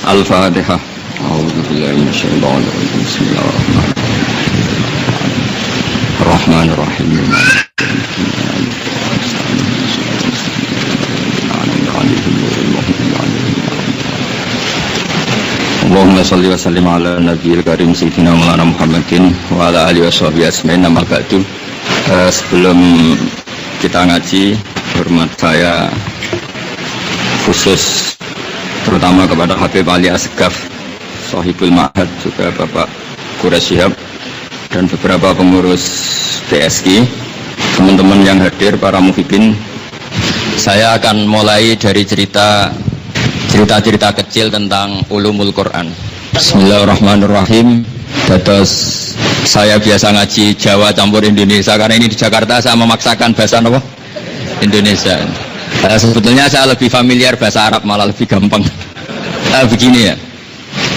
Al-Fatihah. A'udzu billahi minasyaitonir rajim. Bismillahirrahmanirrahim. Allahumma shalli wa sallim ala nabiyil karim sayyidina Maulana Muhammadin wa ala alihi washabihi ajmain. Amma ba'du. Sebelum kita ngaji, hormat saya khusus terutama kepada Habib Ali Asgaf, Sohibul Ma'had, juga Bapak Quraish Shihab dan beberapa pengurus PSI, teman-teman yang hadir, para muhibbin. Saya akan mulai dari cerita kecil tentang ulumul Quran. Bismillahirrahmanirrahim. Dados saya biasa ngaji Jawa campur Indonesia karena ini di Jakarta saya memaksakan bahasa apa? Indonesia. Sebetulnya saya lebih familiar bahasa Arab, malah lebih gampang. Begini ya.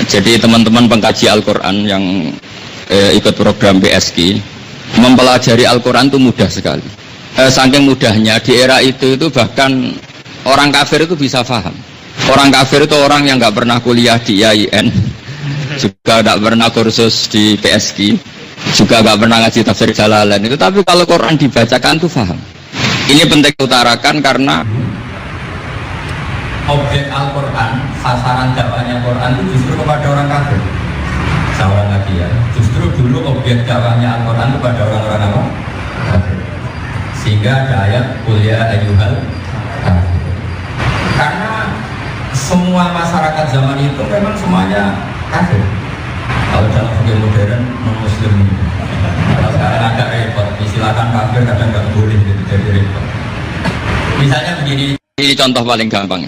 Jadi teman-teman pengkaji Al-Quran yang ikut program PSI mempelajari Al-Quran itu mudah sekali. Saking mudahnya di era itu bahkan orang kafir itu bisa paham. Orang kafir itu orang yang nggak pernah kuliah di IAIN, juga nggak pernah kursus di PSI, juga nggak pernah ngaji tafsir Jalalain itu, tapi kalau Quran dibacakan tuh paham. Ini penting utarakan karena objek Al-Quran, sasaran dakwahnya Quran itu justru kepada orang kafir. Seorang lagi ya, justru dulu objek dakwahnya Al-Quran itu kepada orang-orang apa? Kafir. Sehingga ada ayat kuliah ayyuhal kafir. Karena semua masyarakat zaman itu memang semuanya kafir. Kalau dalam fikih modern non-muslim. Kalau sekarang agak repot, silakan kafir kadang nggak boleh jadi repot. Misalnya begini, ini contoh paling gampang.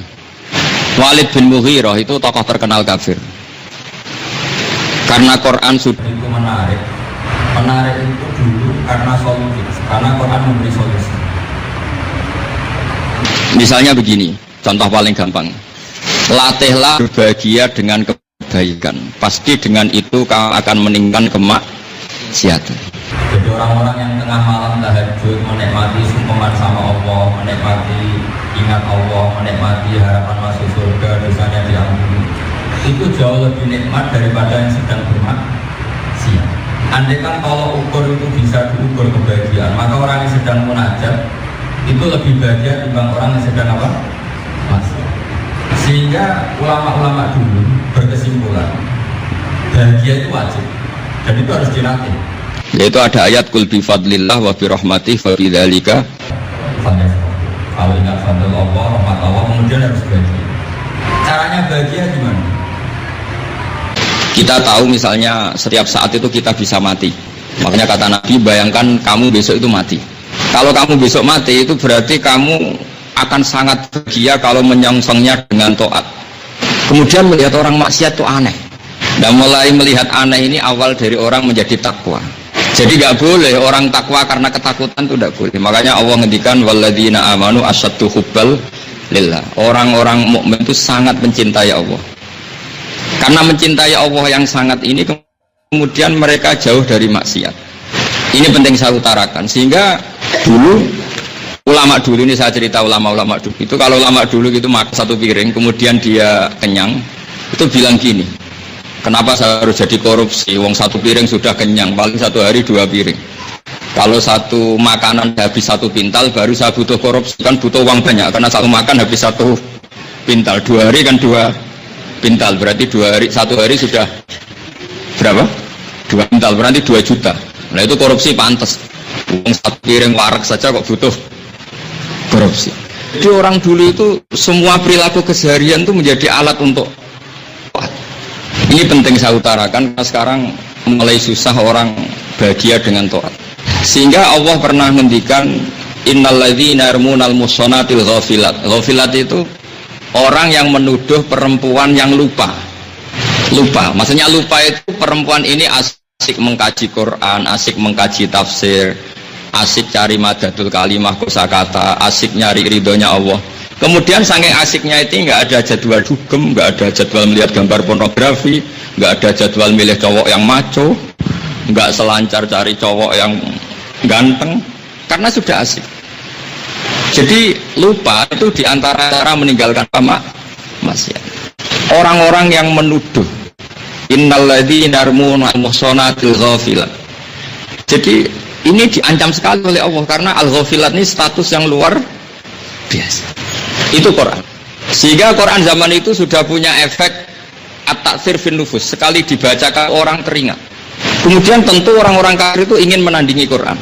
Walid bin Mughirah itu tokoh terkenal kafir. Karena Quran sudah itu menarik itu dulu karena solusi, karena Quran memberi solusi. Misalnya begini, contoh paling gampang. Latihlah berbahagia dengan kebaikan, pasti dengan itu kamu akan meninggalkan kemaksiatan. Jadi orang-orang yang tengah malam tahajud menikmati sungkeman sama Allah, menikmati ingat Allah, menikmati harapan masuk surga, dosanya diampuni, itu jauh lebih nikmat daripada yang sedang bermaksiat. Andai kan kalau ukur itu bisa diukur kebahagiaan, maka orang yang sedang munajat itu lebih bahagia dibanding orang yang sedang apa? Maksiat. Sehingga ulama-ulama dulu berkesimpulan bahagia itu wajib dan itu harus dilatih. Yaitu ada ayat kul bi fadlillah wa bi rahmatih fa bidzalika kalau ingat fadl Allah, rahmat Allah, kemudian harus bahagia. Caranya bahagia gimana? Kita tahu misalnya setiap saat itu kita bisa mati. Makanya kata Nabi, bayangkan kamu besok itu mati. Kalau kamu besok mati itu berarti kamu akan sangat bahagia kalau menyongsongnya dengan taat. Kemudian melihat orang maksiat itu aneh. Dan mulai melihat aneh ini awal dari orang menjadi takwa. Jadi nggak boleh orang takwa karena ketakutan itu tidak boleh. Makanya Allah ngendikan walladzina amanu asyaddu hubbal lillah. Orang-orang mukmin itu sangat mencintai Allah. Karena mencintai Allah yang sangat ini kemudian mereka jauh dari maksiat. Ini penting saya utarakan. Sehingga dulu ulama dulu ini saya cerita ulama-ulama dulu itu kalau ulama dulu gitu makan satu piring kemudian dia kenyang itu bilang gini, kenapa saya harus jadi korupsi? Wong satu piring sudah kenyang, paling satu hari 2 piring. Kalau satu makanan habis 1 pintal, baru saya butuh korupsi, kan butuh uang banyak. Karena satu makan habis 1 pintal, 2 hari kan 2 pintal, berarti 2 hari, 1 hari sudah berapa? 2 pintal, berarti 2 juta. Nah itu korupsi pantas. Uang satu piring warak saja kok butuh korupsi. Jadi orang dulu itu semua perilaku keseharian itu menjadi alat untuk ini penting saya utarakan karena sekarang mulai susah orang bahagia dengan taat. Sehingga Allah pernah menghentikan innalladzina yarmunal muhsanatil ghafilat. Ghafilat itu orang yang menuduh perempuan yang lupa. Lupa, maksudnya lupa itu perempuan ini asik mengkaji Quran, asik mengkaji tafsir, asik cari madatul kalimah kosakata, asik nyari ridhonya Allah. Kemudian saking asiknya itu nggak ada jadwal dugem, nggak ada jadwal melihat gambar pornografi, nggak ada jadwal milih cowok yang maco, nggak selancar cari cowok yang ganteng, karena sudah asik. Jadi lupa itu diantara cara meninggalkan maksiat. orang-orang yang menuduh innalladzina yarmuna al-muhsanatil ghafilat. Jadi ini diancam sekali oleh Allah karena al-ghafilat ini status yang luar biasa. Itu Quran. Sehingga Quran zaman itu sudah punya efek at-ta'tsir fin nufus. Sekali dibacakan orang teringat. Kemudian tentu orang-orang kafir itu ingin menandingi Quran.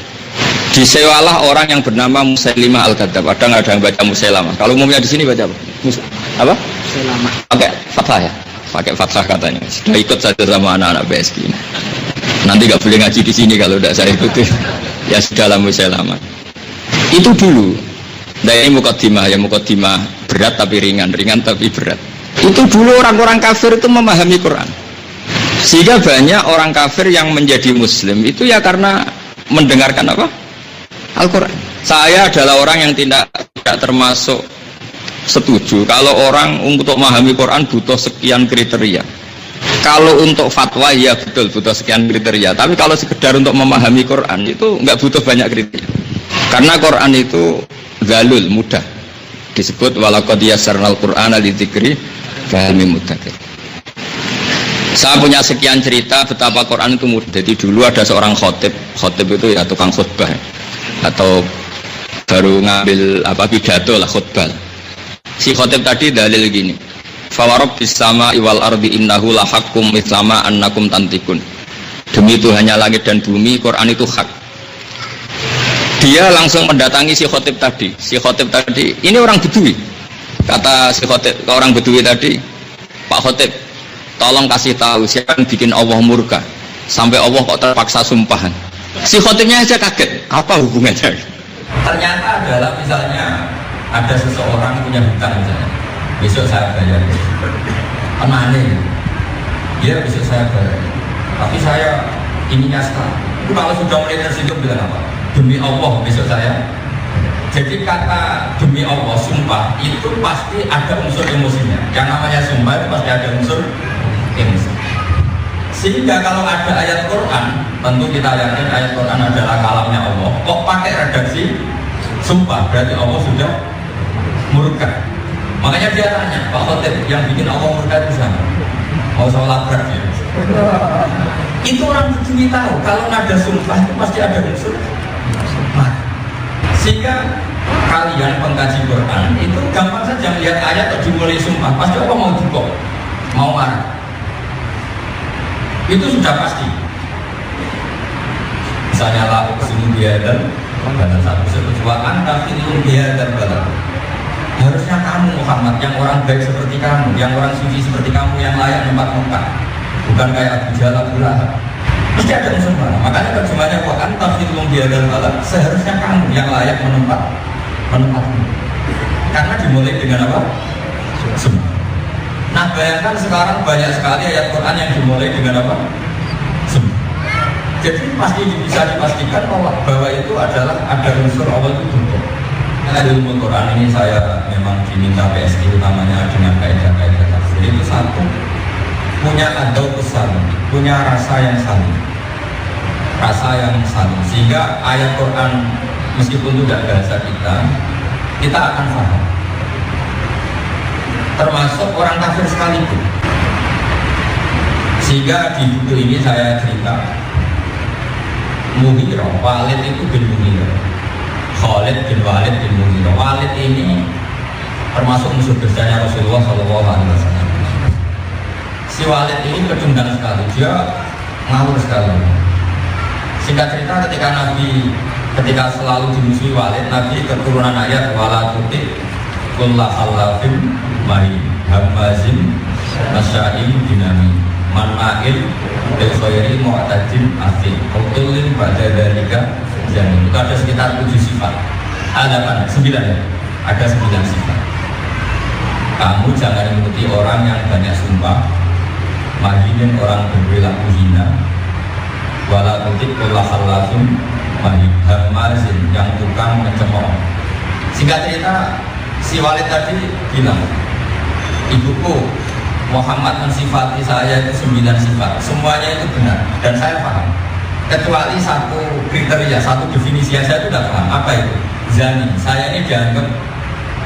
Disewalah orang yang bernama Musailimah al-Kadzdzab. Ada nggak ada yang baca Musailamah? Kalau umumnya di sini baca apa? Apa? Musailamah. Pakai fathah ya? Pakai fathah katanya. Sudah ikut saja sama anak-anak BSK. Nanti nggak boleh ngaji di sini kalau tidak saya ikuti. Ya sudah lah Musailamah. Itu dulu. Nah ini mukaddimah berat tapi ringan tapi berat. Itu dulu orang-orang kafir itu memahami Quran. Sehingga banyak orang kafir yang menjadi Muslim itu ya karena mendengarkan apa? Al-Quran. Saya adalah orang yang tidak termasuk setuju kalau orang untuk memahami Quran butuh sekian kriteria. Kalau untuk fatwa ya betul butuh sekian kriteria. Tapi kalau sekedar untuk memahami Quran itu nggak butuh banyak kriteria. Karena Quran itu zalul, mudah. Disebut walaqad yassarnal Qur'ana lidzikri fahal mim muddakir. Saya punya sekian cerita betapa Quran itu mudah. Jadi dulu ada seorang khotib itu ya tukang khutbah atau baru ngambil pidato lah khutbah. Si khotib tadi dalil gini. Fa warabbis samaa'i wal ardi innahu lahaqqum mithla annakum tantikun. Demi Tuhannya langit dan bumi, Quran itu hak. Dia langsung mendatangi si khotib tadi. Si khotib tadi, ini orang Bedui. Kata si khotib ke orang Bedui tadi, Pak Khotib, tolong kasih tahu siapa yang bikin Allah murka sampai Allah kok terpaksa sumpahan. Si khotibnya aja kaget, apa hubungannya? Ternyata adalah misalnya ada seseorang punya hutang misalnya, besok saya bayar, aneh, ya besok saya bayar, tapi saya ininya sekarang. Itu kalau sudah mulai tersinggung bilang apa? Demi Allah besok saya. Jadi kata demi Allah sumpah itu pasti ada unsur emosinya. Yang namanya sumpah itu pasti ada unsur emosi. Sehingga kalau ada ayat Quran, tentu kita yakin ayat Quran adalah kalamnya Allah. Kok pakai redaksi sumpah, berarti Allah sudah murka. Makanya dia tanya, Pak Khotib, yang bikin Allah murka itu sama? Mau saya labrak ya? Itu orang Bedui tahu, kalau ada sumpah itu pasti ada unsur marah. Sehingga kalian pengkaji Quran itu gampang saja melihat ayat atau dimulai sumpah, pasti Allah mau dukung, mau marah. Itu sudah pasti. Misalnya la uqsimu bihadzal balad satu sesuatu tapi bihadzal balad. Harusnya kamu Muhammad yang orang baik seperti kamu, yang orang suci seperti kamu, yang layak tempat Mekah, bukan kayak Abu Jahal, Abu Lahab. Mesti ada unsur marah. Makanya terjemahnya Quran tafsirul bihadzal balad, seharusnya kamu yang layak menempatmu. Karena dimulai dengan apa? Sumpah. Nah bayangkan sekarang banyak sekali ayat Quran yang dimulai dengan apa? Sumpah. Jadi pasti bisa dipastikan bahwa itu adalah ada unsur Allah itu dukung. Ilmu Quran ini saya memang diminta PSI utamanya dengan kaidah-kaidah tafsir itu satu punya adau besar, punya rasa yang saling, sehingga ayat Quran meskipun tidak bahasa kita akan paham. Termasuk orang kafir sekalipun. Sehingga di buku ini saya cerita Mughirah, Walid itu bin Mughirah, Khalid bin Walid bin Mughirah. Walid ini termasuk musuh besarnya Rasulullah SAW. Si Walid ini kedendam sekali, dia ngawur sekali. Singkat cerita ketika selalu dimusuhi Walid, Nabi keturunan ayat wala tuti kullah halafin mahin hamazin masya'im dinami man'a'il bilkhairi mu'tadin afi utulin ba'da dhalika jamin. Itu ada sekitar 7 sifat. Ada 9 ya? Ada 9 sifat. Kamu jangan mengikuti orang yang banyak sumpah, mahinin orang berperilaku hina, wala tuti kullah halafin mahin hamazin yang tukang mencemooh. Singkat cerita, si Walid tadi bilang, ibuku Muhammad mensifati saya itu 9 sifat, semuanya itu benar dan saya paham, kecuali satu kriteria, satu definisi yang saya itu tidak paham. Apa itu? Zani. Saya ini dianggap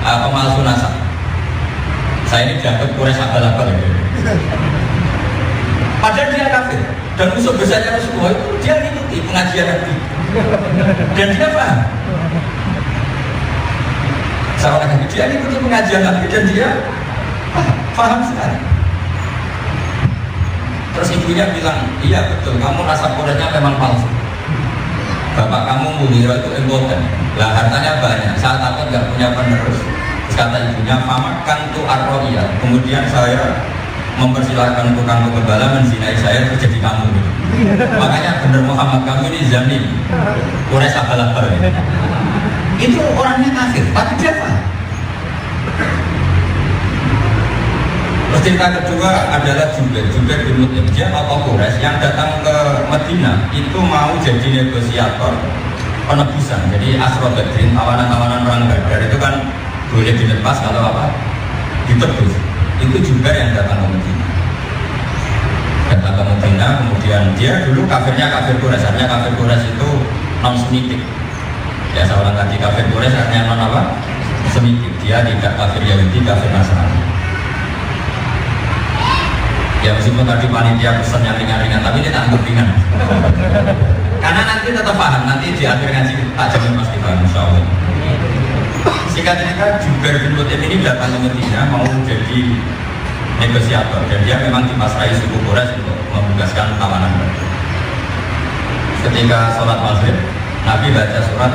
pemalsu nasab. Saya ini dianggap Quraisy abal-abal. Padahal dia kafir. Dan musuh besarnya Rasulullah itu dia ngikuti pengajian Nabi. Dan dia paham. Seorang Nabi dia ngikuti pengajian Nabi dan dia paham sekali. Terus ibunya bilang, iya betul, kamu rasa Quraisynya memang palsu. Bapak kamu Mughirah itu impoten. Lah hartanya banyak, saya takut nggak punya penerus. Terus kata ibunya, mamakan tu arroiyah. Kemudian saya mempersilahkan tukang pengembala menzinai saya terus jadi kamu. Makanya benar Muhammad kamu ini zanim. Quraisy abal-abal. Itu orangnya kafir, tapi dia paham. Cerita kedua adalah Jubair bin Mut'im. Dia tokoh Quraisy yang datang ke Madinah itu mau jadi negosiator penebusan. Jadi Asra Badrin, tawanan-tawanan orang Badar itu kan boleh dilepas kalau apa? Ditebus. Itu Jubair yang datang ke Madinah. Datang ke Madinah, kemudian dia dulu kafirnya kafir Quraisy. Artinya kafir Quraisy itu non-semitik. Ya seorang tadi kafir Quraisy artinya non apa? Semitik. Dia tidak kafir Yahudi, kafir Nasrani. Ya meskipun tadi panitia pesan yang ringan-ringan, tapi ini tak anggap ringan. Karena nanti tetap paham, nanti di akhir ngaji tak jamin pasti paham, insya Allah. Singkat cerita, Jubair bin Mut'im ini datang ke Madinah mau jadi negosiator, dan dia memang dipasrai suku Quraisy untuk membebaskan tawanan. Ketika sholat maghrib, Nabi baca surat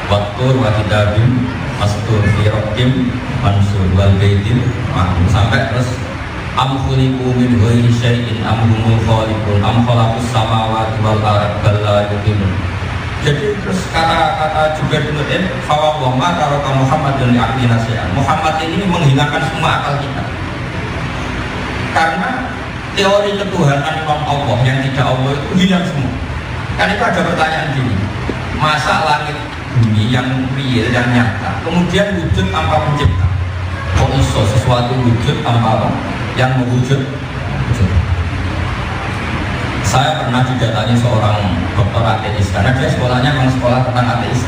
Wattur wa kitabim mastur fi raqim mansur wal baitil ma'mur sampai terus am khuliqu min ghairi syai'in am humul khaliqun am khalaqus samawati wal ardi bal la yuqinun. Jadi terus kata-kata Jubair bin Mut'im fa wa ma taraka Muhammadun li'aqlina syai'an. Muhammad ini menghilangkan semua akal kita. Karena teori ketuhanan non Allah yang tidak Allah itu hilang semua. Kan itu ada pertanyaan gini. Masa langit bumi yang real yang nyata kemudian wujud tanpa pencipta? Kok iso sesuatu wujud tanpa apa? Yang mewujud. Saya pernah didatangi seorang dokter ateis karena dia sekolahnya memang sekolah tentang ateis.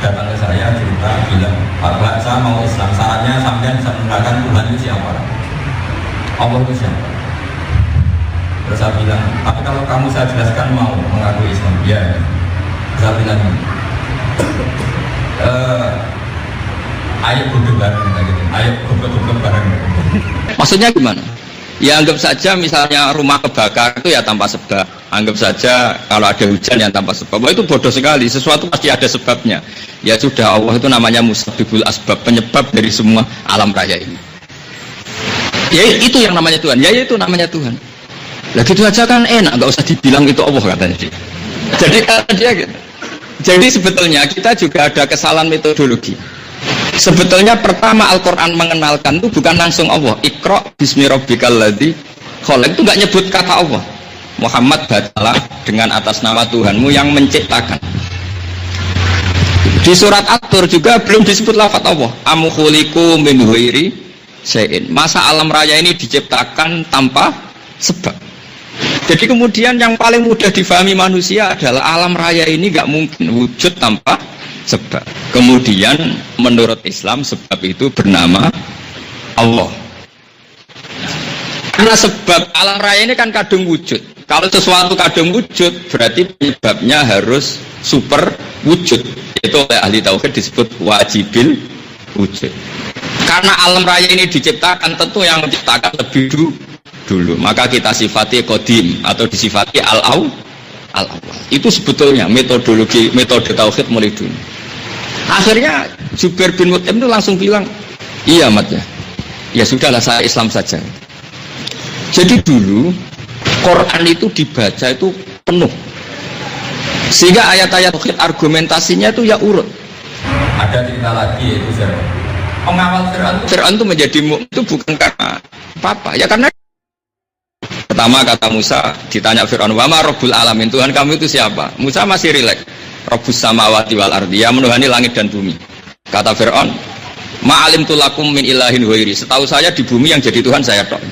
Datang ke saya cerita bilang, Pak, saya mau Islam, syaratnya sampai bisa menerangkan Tuhan itu siapa, Allah itu siapa. Terus saya bilang, tapi kalau kamu saya jelaskan mau mengakui Islam, ya. Saya bilang, ayo bodoh bareng gitu, ayo goblok bareng. Maksudnya gimana? Ya anggap saja misalnya rumah kebakar itu ya tanpa sebab. Anggap saja kalau ada hujan yang tanpa sebab. Wah, itu bodoh sekali. Sesuatu pasti ada sebabnya. Ya sudah, Allah itu namanya musabbibul asbab, penyebab dari semua alam raya ini. Ya itu yang namanya Tuhan. Ya itu namanya Tuhan. Lah gitu aja kan enak, nggak usah dibilang itu Allah katanya dia. Jadi kata dia gitu. Jadi sebetulnya kita juga ada kesalahan metodologi. Sebetulnya pertama Al-Quran mengenalkan itu bukan langsung Allah. Iqra bismi rabbikal ladzi khalaq, itu nggak nyebut kata Allah. Muhammad bacalah dengan atas nama Tuhanmu yang menciptakan. Di surat At-Tur juga belum disebut lafaz Allah. Am khuliqu min ghairi syai'in. Masa alam raya ini diciptakan tanpa sebab. Jadi kemudian yang paling mudah difahami manusia adalah alam raya ini nggak mungkin wujud tanpa sebab. Kemudian menurut Islam sebab itu bernama Allah. Karena sebab alam raya ini kan kadung wujud. Kalau sesuatu kadung wujud berarti penyebabnya harus super wujud. Itu oleh ahli tauhid disebut wajibil wujud. Karena alam raya ini diciptakan, tentu yang menciptakan lebih dulu. Maka kita sifati qadim atau disifati al-awwal. Itu sebetulnya metode tauhid mulai dulu. Akhirnya Jubair bin Mut'im itu langsung bilang, iya Mat ya, ya sudahlah saya Islam saja. Jadi dulu Quran itu dibaca itu penuh, sehingga ayat-ayat tauhid argumentasinya itu ya urut. Ada cerita lagi yaitu pengawal Fir'aun itu menjadi mu'min itu bukan karena apa-apa, ya karena pertama kata Musa ditanya Fir'aun, wa ma rabbul alamin, Tuhan kamu itu siapa? Musa masih rileks. Rabbus samawati wal ardi, ya menuhani langit dan bumi. Kata Fir'aun, ma'alim tulakum min ilahin ghairi, setahu saya di bumi yang jadi Tuhan saya tok.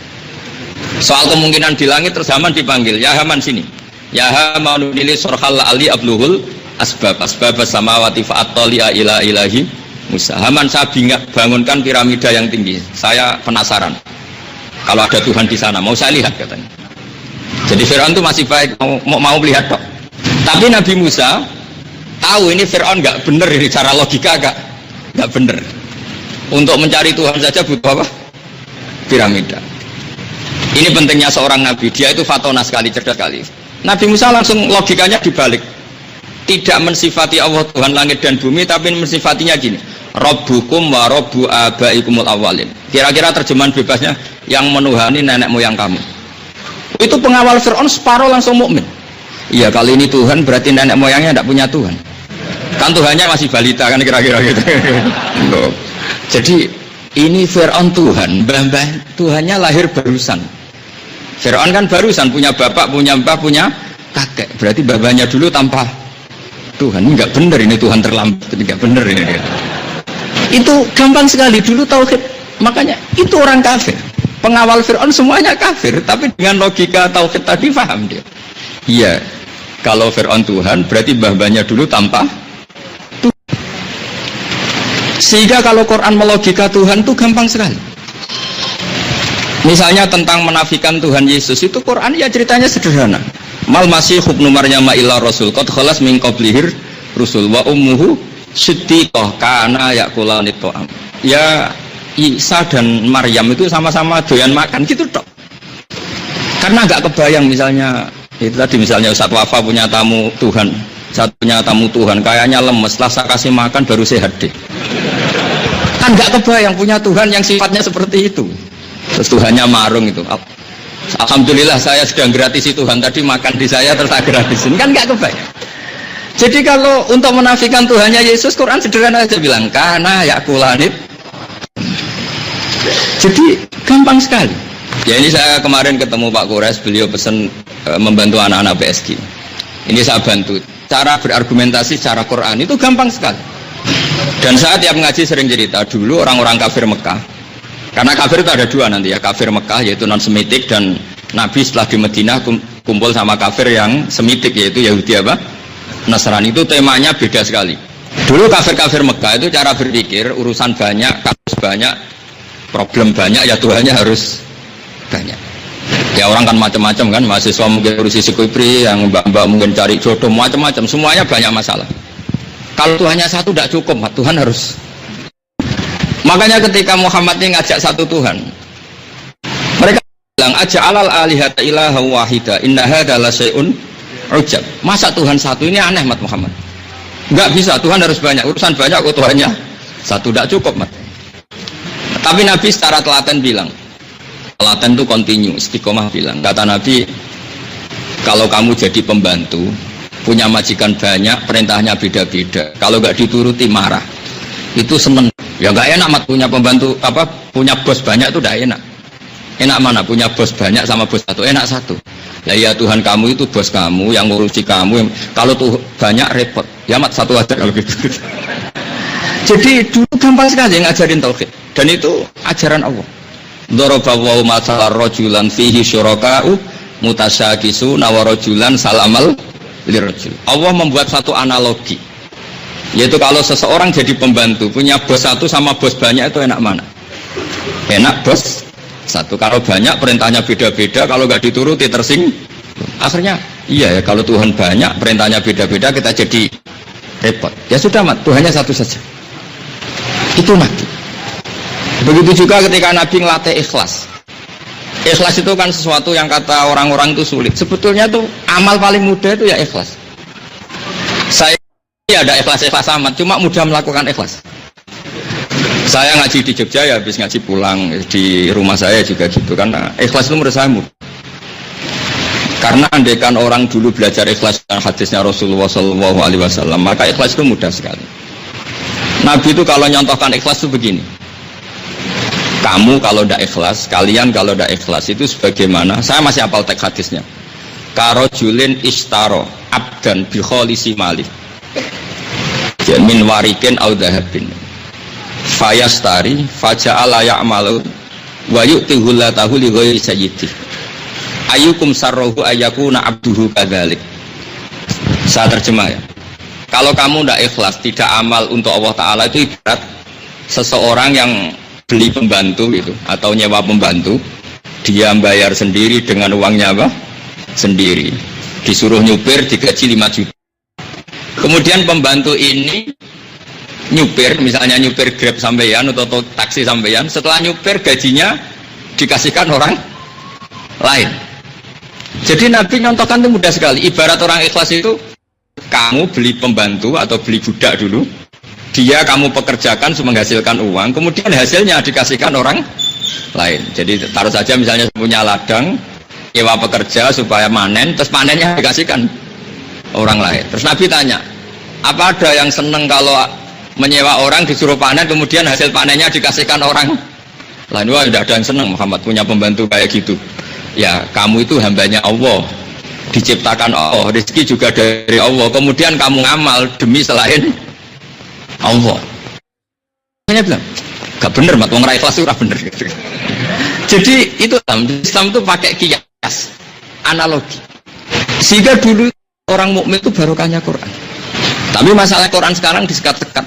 Soal kemungkinan di langit terus Haman dipanggil, ya Haman sini, ya Haman nili sorhal ali abluhul asbab samawati fa'attali'a ila ilahi Musa. Haman, saya bangunkan piramida yang tinggi. Saya penasaran. Kalau ada Tuhan di sana, mau saya lihat katanya. Jadi Fir'aun itu masih baik, mau lihat kok. Tapi Nabi Musa tahu ini Fir'aun nggak bener, ini cara logika nggak bener. Untuk mencari Tuhan saja butuh apa? Piramida. Ini pentingnya seorang Nabi. Dia itu fatona sekali, cerdas sekali. Nabi Musa langsung logikanya dibalik. Tidak mensifati Allah Tuhan langit dan bumi, tapi mensifatinya gini. Rabbukum wa rabbu abaikumul awwalin. Kira-kira terjemahan bebasnya yang menuhani nenek moyang kamu. Itu pengawal Fir'aun separuh langsung mukmin. Iya, kali ini Tuhan berarti nenek moyangnya tidak punya Tuhan. Kan Tuhannya masih balita kan kira-kira gitu. Jadi ini Fir'aun Tuhan, mbah Tuhannya lahir barusan. Fir'aun kan barusan punya bapak, punya mbah, punya kakek. Berarti babanya dulu tanpa Tuhan. Ini enggak benar, ini Tuhan terlambat, ini enggak benar ini. Itu gampang sekali dulu tauhid. Makanya itu orang kafir. Pengawal Fir'aun semuanya kafir, tapi dengan logika tauhid tadi paham dia. Iya, kalau Fir'aun Tuhan berarti mbah-mbahnya dulu tanpa Tuhan. Sehingga kalau Quran melogika Tuhan itu gampang sekali. Misalnya tentang menafikan Tuhan Yesus itu Quran ya ceritanya sederhana. Mal masih ibnu Maryam illa rasul qad khalas min qablihir rusul wa ummuhu siddiqah kana yaqulanit ta'am. Ya Isa dan Maryam itu sama-sama doyan makan gitu tok. Karena enggak kebayang misalnya itu tadi misalnya Ustaz Wafa punya tamu Tuhan, satunya tamu Tuhan kayaknya lemes, setelah saya kasih makan baru sehat deh. Kan enggak kebayang punya Tuhan yang sifatnya seperti itu. Terus Tuhannya marung itu. Alhamdulillah saya sedang gratisi Tuhan tadi makan di saya terus tak gratisin. Kan enggak kebayang. Jadi kalau untuk menafikan Tuhannya Yesus, Quran sederhana aja bilang kana yaqulanit. Jadi gampang sekali. Ya ini saya kemarin ketemu Pak Kores, beliau pesan membantu anak-anak PSG. Ini saya bantu. Cara berargumentasi secara Quran itu gampang sekali. Dan saya tiap ngaji sering cerita dulu orang-orang kafir Mekah. Karena kafir itu ada dua nanti ya, kafir Mekah yaitu non-Semitik dan Nabi setelah di Madinah kumpul sama kafir yang Semitik yaitu Yahudi apa? Nasrani. Itu temanya beda sekali. Dulu kafir-kafir Mekah itu cara berpikir urusan banyak, kasus banyak, problem banyak ya Tuhannya harus banyak. Ya orang kan macam-macam kan, mahasiswa mungkin urusi psikopri, yang mbak-mbak mungkin cari jodoh macam-macam, semuanya banyak masalah. Kalau Tuhannya satu tidak cukup, Tuhan harus. Makanya ketika Muhammad ini ngajak satu Tuhan, mereka bilang aja'alal alihata ilaha wahida inna hadza la syai'un ujab. Masa Tuhan satu ini aneh Mat Muhammad. Enggak bisa, Tuhan harus banyak, urusan banyak kok Tuhannya satu tidak cukup Mat. Tapi Nabi secara telaten bilang, telaten itu kontinu, istiqomah bilang, kata Nabi, kalau kamu jadi pembantu, punya majikan banyak, perintahnya beda-beda, kalau nggak dituruti marah, itu seneng. Ya nggak enak Mat, punya pembantu apa, punya bos banyak itu udah enak. Enak mana? Punya bos banyak sama bos satu, enak satu. Ya Tuhan kamu itu bos kamu, yang ngurusi kamu, kalau tuh banyak repot. Ya Mat satu aja kalau gitu. Jadi dulu gampang sekali ngajarin tauhid. Dan itu ajaran Allah. Daraballahu mathalan rajulan fihi syuraka'u mutasyakisu nawarajulan salamal lirajul. Allah membuat satu analogi. Yaitu kalau seseorang jadi pembantu, punya bos satu sama bos banyak itu enak mana? Enak bos satu. Kalau banyak perintahnya beda-beda, kalau nggak dituruti tersinggung. Akhirnya iya ya, kalau Tuhan banyak perintahnya beda-beda kita jadi repot. Ya sudah Mat, Tuhannya satu saja. Itu Nabi. Begitu juga ketika Nabi ngelatih ikhlas. Ikhlas itu kan sesuatu yang kata orang-orang itu sulit. Sebetulnya tuh amal paling mudah itu ya ikhlas. Saya ada ikhlas-ikhlas amat, cuma mudah melakukan ikhlas. Saya ngaji di Jogja ya habis ngaji pulang, di rumah saya juga gitu. Karena ikhlas itu menurut saya mudah. Karena andaikan orang dulu belajar ikhlas dengan hadisnya Rasulullah SAW, maka ikhlas itu mudah sekali. Nabi itu kalau nyontohkan ikhlas itu begini. Kamu kalau tidak ikhlas, kalian kalau tidak ikhlas itu sebagaimana, saya masih hafal teks hadisnya. Karojulin istaro abdan bikholisi malih min warikin au dahabin fayastari faja'ala ya'malu wa yu'tihu latahu li ghairi sayyidi ayyukum sarruhu ayyakuna abduhu kadzalik. Saya terjemah ya. Kalau kamu tidak ikhlas, tidak amal untuk Allah Ta'ala, itu ibarat seseorang yang beli pembantu itu atau nyewa pembantu, dia bayar sendiri dengan uangnya apa? Sendiri. Disuruh nyupir digaji 5 juta. Kemudian pembantu ini nyupir, misalnya nyupir Grab sampeyan atau taksi sampeyan, setelah nyupir gajinya dikasihkan orang lain. Jadi Nabi nyontohkan itu mudah sekali. Ibarat orang ikhlas itu, kamu beli pembantu atau beli budak dulu, dia kamu pekerjakan menghasilkan uang, kemudian hasilnya dikasihkan orang lain. Jadi taruh saja misalnya punya ladang, nyewa pekerja supaya manen, terus panennya dikasihkan orang lain. Terus Nabi tanya, apa ada yang seneng kalau menyewa orang disuruh panen, kemudian hasil panennya dikasihkan orang lain? Wah, tidak ada yang seneng Muhammad punya pembantu kayak gitu. Ya, kamu itu hambanya Allah, diciptakan Allah, rezeki juga dari Allah, kemudian kamu ngamal demi selain Allah. Saya bilang, gak bener, mat wong ra ikhlas itu ora bener. Jadi itu Islam itu pakai kias, analogi. Sehingga dulu orang mukmin itu barokahnya Quran. Tapi masalah Quran sekarang disekat-sekat.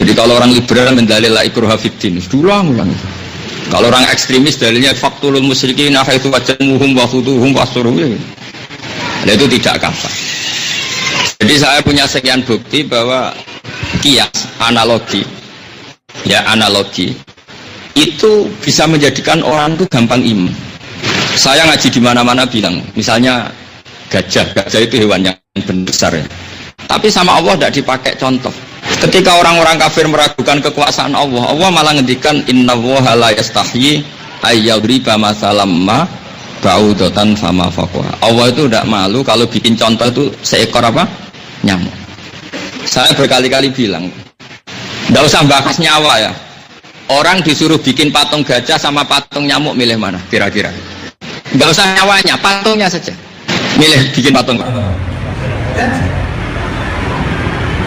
Jadi kalau orang liberal mendalil la ikraha fiddin, diulang-ulang. Kalau orang ekstremis dalilnya faktulul musyrikin haitsu wajadumuhum wa khuduhum wasruhum. Nah, itu tidak kafir. Jadi saya punya sekian bukti bahwa kias, analogi, ya analogi itu bisa menjadikan orang itu gampang iman. Saya ngaji di mana-mana bilang, misalnya gajah itu hewan yang besar ya. Tapi sama Allah tidak dipakai contoh. Ketika orang-orang kafir meragukan kekuasaan Allah, Allah malah ngendikan innallaha la yastahyi ayyadriba masalam ma ba'udatan fama faqaha. Allah itu tidak malu kalau bikin contoh itu seekor apa? Nyamuk. Saya berkali-kali bilang, tidak usah bahas nyawa ya. Orang disuruh bikin patung gajah sama patung nyamuk, milih mana kira-kira? Tidak usah nyawanya, patungnya saja. Milih bikin patung.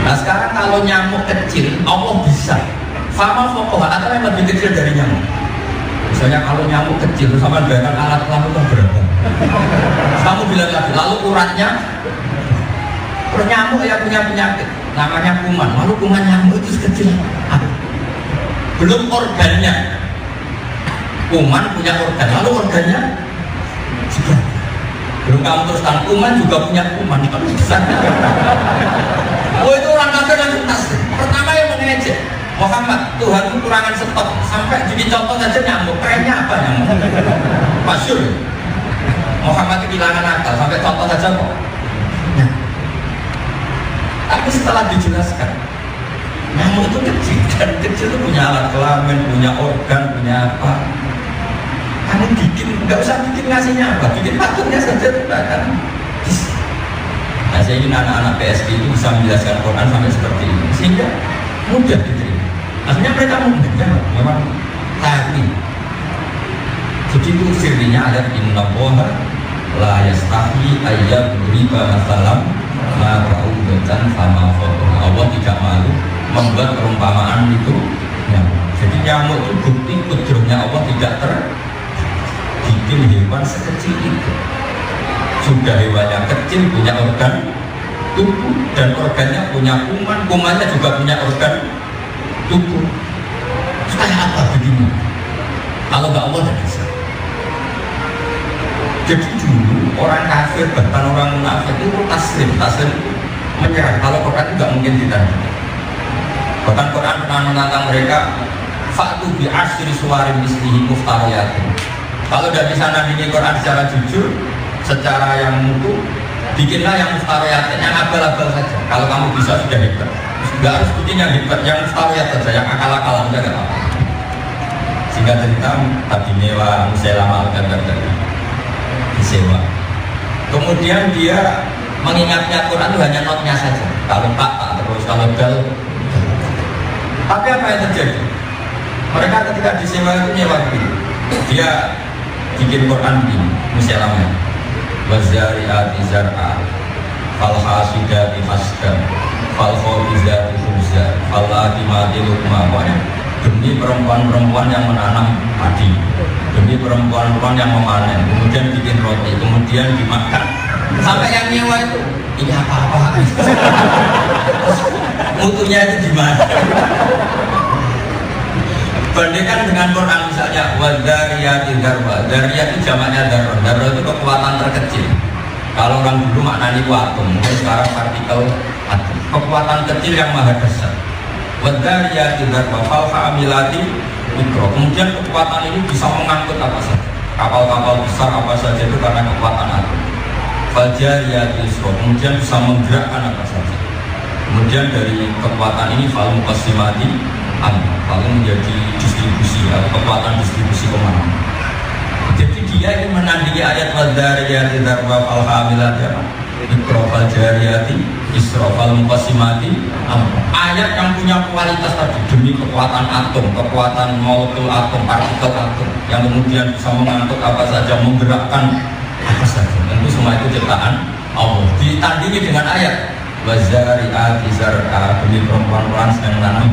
Nah sekarang kalau nyamuk kecil, Allah bisa sama fokoh atau yang lebih kecil dari nyamuk. Misalnya kalau nyamuk kecil, sama dengan alat kelamin itu berapa? Kamu bilang lagi, lalu uratnya nyamuk yang punya penyakit namanya kuman, lalu kuman nyamuk itu sekecil belum organnya. Kuman punya organ, lalu organnya juga belum kamu teruskan. Kuman juga punya kuman, itu besar. Oh itu orang kafir langsung tasbih. Pertama yang mengejek Muhammad, Tuhan itu kurangan stok sampai jadi contoh saja nyamuk. Kerennya apa nyamuk? Masyhur. Muhammad kehilangan akal sampai contoh saja kok. Nah. Tapi setelah dijelaskan, nyamuk itu kecil dan kecil itu punya alat kelamin, punya organ, punya apa? Kamu bikin, nggak usah bikin ngasihnya apa, bikin patungnya saja tidak kan? Nah saya ingin anak-anak PSD itu bisa menjelaskan Quran sampai seperti ini sehingga mudah diterima. Akhirnya mereka mudah, memang taati. Jadi itu sirinya ada innallaha la yastahyi ayyadriba masalam ma ba'udatan fama fawqaha. Allah tidak malu membuat perumpamaan itu nyamuk. Jadi nyamuk itu bukti kudrotnya Allah tidak bikin hewan sekecil itu. Sudah hewannya kecil, punya organ tubuh, dan organnya punya kuman, kumannya juga punya organ tubuh. Kayak apa begini? Kalau nggak Allah tidak bisa. Jadi dulu orang kafir, bahkan orang munafik itu taslim itu menyerah. Kalau Quran itu nggak mungkin ditandai. Bahkan Quran pernah menantang mereka, fa'tu bi asyri suwarin mislihi muftariyatun. Kalau tidak bisa nandingi Quran secara jujur, secara yang mutu, bikinlah yang muftariyat, yang abal-abal saja. Kalau kamu bisa sudah hebat. Tidak harus bikin yang hebat, yang muftariyat saja, yang akal-akalan saja apa. Sehingga cerita tadi nyewa Musailamah dan disewa. Kemudian dia mengingatnya Quran itu hanya notnya saja. Kalau tak terus, kalau dal. Tapi apa yang terjadi? Mereka ketika disewa itu nyewa begini. Dia bikin Quran ini Musailamah. Wazari'ati zar'a falhasidati hasdan falkhobizati khubza falakimati lukma. Demi perempuan-perempuan yang menanam padi, demi perempuan-perempuan yang memanen, kemudian bikin roti, kemudian dimakan. Sampai yang nyewa itu, ini apa-apa? Mutunya itu gimana? Bandingkan dengan Quran misalnya wadariyati darwa. Dariyat itu jamaknya darwa. Darwa itu kekuatan terkecil. Kalau orang dulu maknanya itu atom, mungkin sekarang partikel atom. Kekuatan kecil yang maha besar. Wadariyati darwa falhamilati mikro. Kemudian kekuatan ini bisa mengangkut apa saja. Kapal-kapal besar apa saja itu karena kekuatan atom. Fajariyati isro. Kemudian bisa menggerakkan apa saja. Kemudian dari kekuatan ini fal muqassimati lalu menjadi distribusi atau kekuatan distribusi kemana. Jadi dia ini menandingi ayat wadariyati darwa fal hamilati apa? Mikrofal jariyati isrofal muqassimati ayat yang punya kualitas tadi demi kekuatan atom, kekuatan molekul atom, partikel atom yang kemudian bisa mengangkut apa saja, menggerakkan apa saja. Tentu semua itu ciptaan Allah. Ditandingi dengan ayat wazari'ati zar'a, demi perempuan-perempuan sedang tanam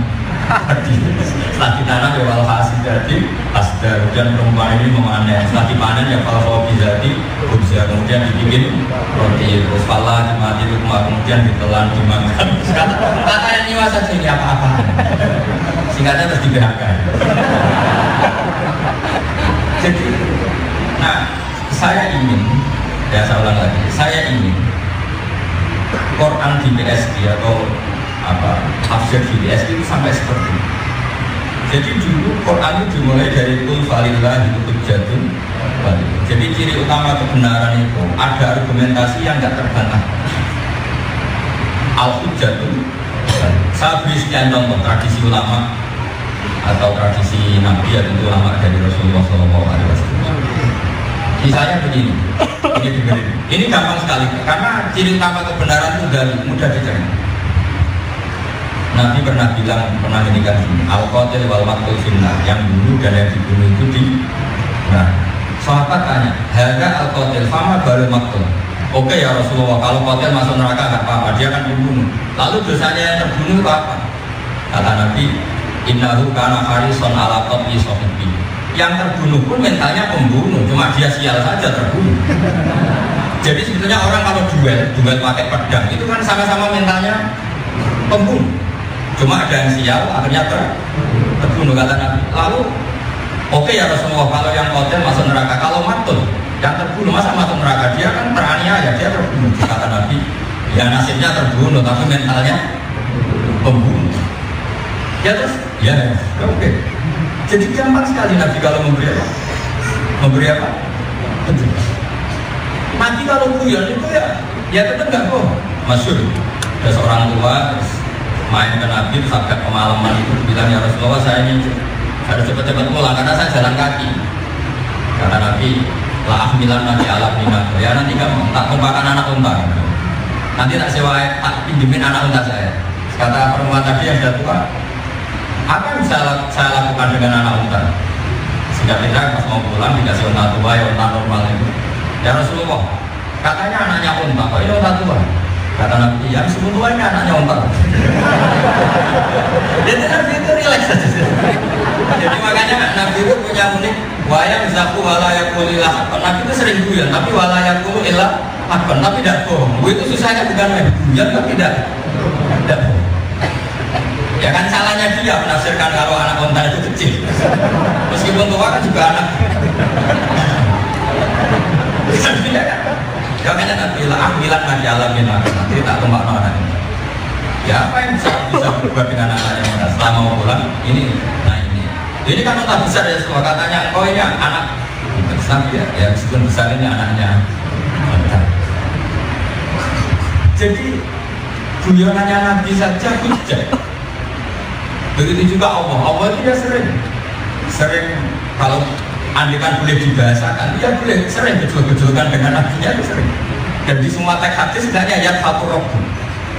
padi. Setelah ditanam ya wal hasidati hasdar, kemudian perempuan ini memanen, setelah dipanen ya fal khobizati khubza, kemudian dibikin roti, terus fala dimati rumah, kemudian ditelan, dimakan. Kata yang nyiwa saja ini apa-apa, singkatnya terus diberakan. Jadi nah saya ingin, ya saya ulang lagi, saya ingin Quran di BSD atau apa tafsir di BSD itu sampai seperti ini. Jadi dulu Quran itu dimulai dari kul falillah itu hujjatun baligh. Jadi ciri utama kebenaran itu ada argumentasi yang tidak terbantah. Al hujjatun. Saya beri sekian contoh tradisi ulama atau tradisi Nabi atau ulama dari Rasulullah SAW. Misalnya begini, ini gampang sekali karena ciri utama kebenaran itu mudah dicari. Nabi pernah bilang, pernah ngendikan gini, al-qatil wal maqtul finnah, yang bunuh dan yang dibunuh itu di. Nah, sahabat tanya, hadza al-qatil fama baru maqtul. Oke ya Rasulullah, kalau qatil masuk neraka enggak apa-apa, dia kan dibunuh. Lalu dosanya yang terbunuh itu apa? Kata Nabi, innahu kana harisan ala qatli sahibi. Yang terbunuh pun mentalnya pembunuh, cuma dia sial saja terbunuh. Jadi sebetulnya orang kalau duel pakai pedang itu kan sama-sama mentalnya pembunuh, cuma ada yang sial akhirnya terbunuh, kata Nabi. Lalu oke ya Rasulullah, kalau yang qatil masuk neraka, kalau matul yang terbunuh masa masuk neraka, dia kan teraniaya, dia terbunuh. Kata Nabi, ya nasibnya terbunuh tapi mentalnya pembunuh. Ya terus ya oke. Jadi gampang sekali Nabi kalau memberi apa? Memberi apa? Nabi kalau guyon itu ya tetap nggak bohong. Masyhur ada seorang tua terus main ke Nabi terus agak kemalaman itu bilang, ya Rasulullah saya ini harus cepat-cepat pulang karena saya jalan kaki. Kata Nabi, la ahmilan nabi ala minah. Ya nanti kamu tak tumpahkan anak unta. Nanti tak sewa, tak pinjemin anak unta saya. Kata perempuan tadi yang sudah tua, apa yang bisa saya lakukan dengan anak unta? Sehingga tidak pas mau pulang dikasih unta tua, ya unta normal itu. Ya Rasulullah, katanya anaknya unta, kok ini unta tua? Kata Nabi, yang sebut tua ini anaknya unta. Jadi Nabi itu relax saja. Jadi makanya Nabi itu punya unik, wayang zaku walayakulilah. Nabi itu sering guyon, tapi walayakulilah akon, tapi tidak bohong. Itu susahnya bukan main guyon, tapi tidak bohong. Ya kan salahnya dia menafsirkan kalau anak unta itu kecil. Meskipun tua kan juga anak. Ya kan Nabi lah bilang nanti alamin nanti tak tumpah anak. Ya apa yang bisa berubah dengan anaknya muda setelah mau pulang ini. Nah ini kan unta besar ya semua katanya. Oh ini anak besar ya meskipun besar ini anaknya. Jadi guyonannya Nabi saja hujah. Begitu juga Allah itu dia sering kalau andikan boleh dibahasakan, dia boleh sering gejol-gejolkan dengan nabinya itu sering. Dan di semua teks hadis sebenarnya ayat satu robu.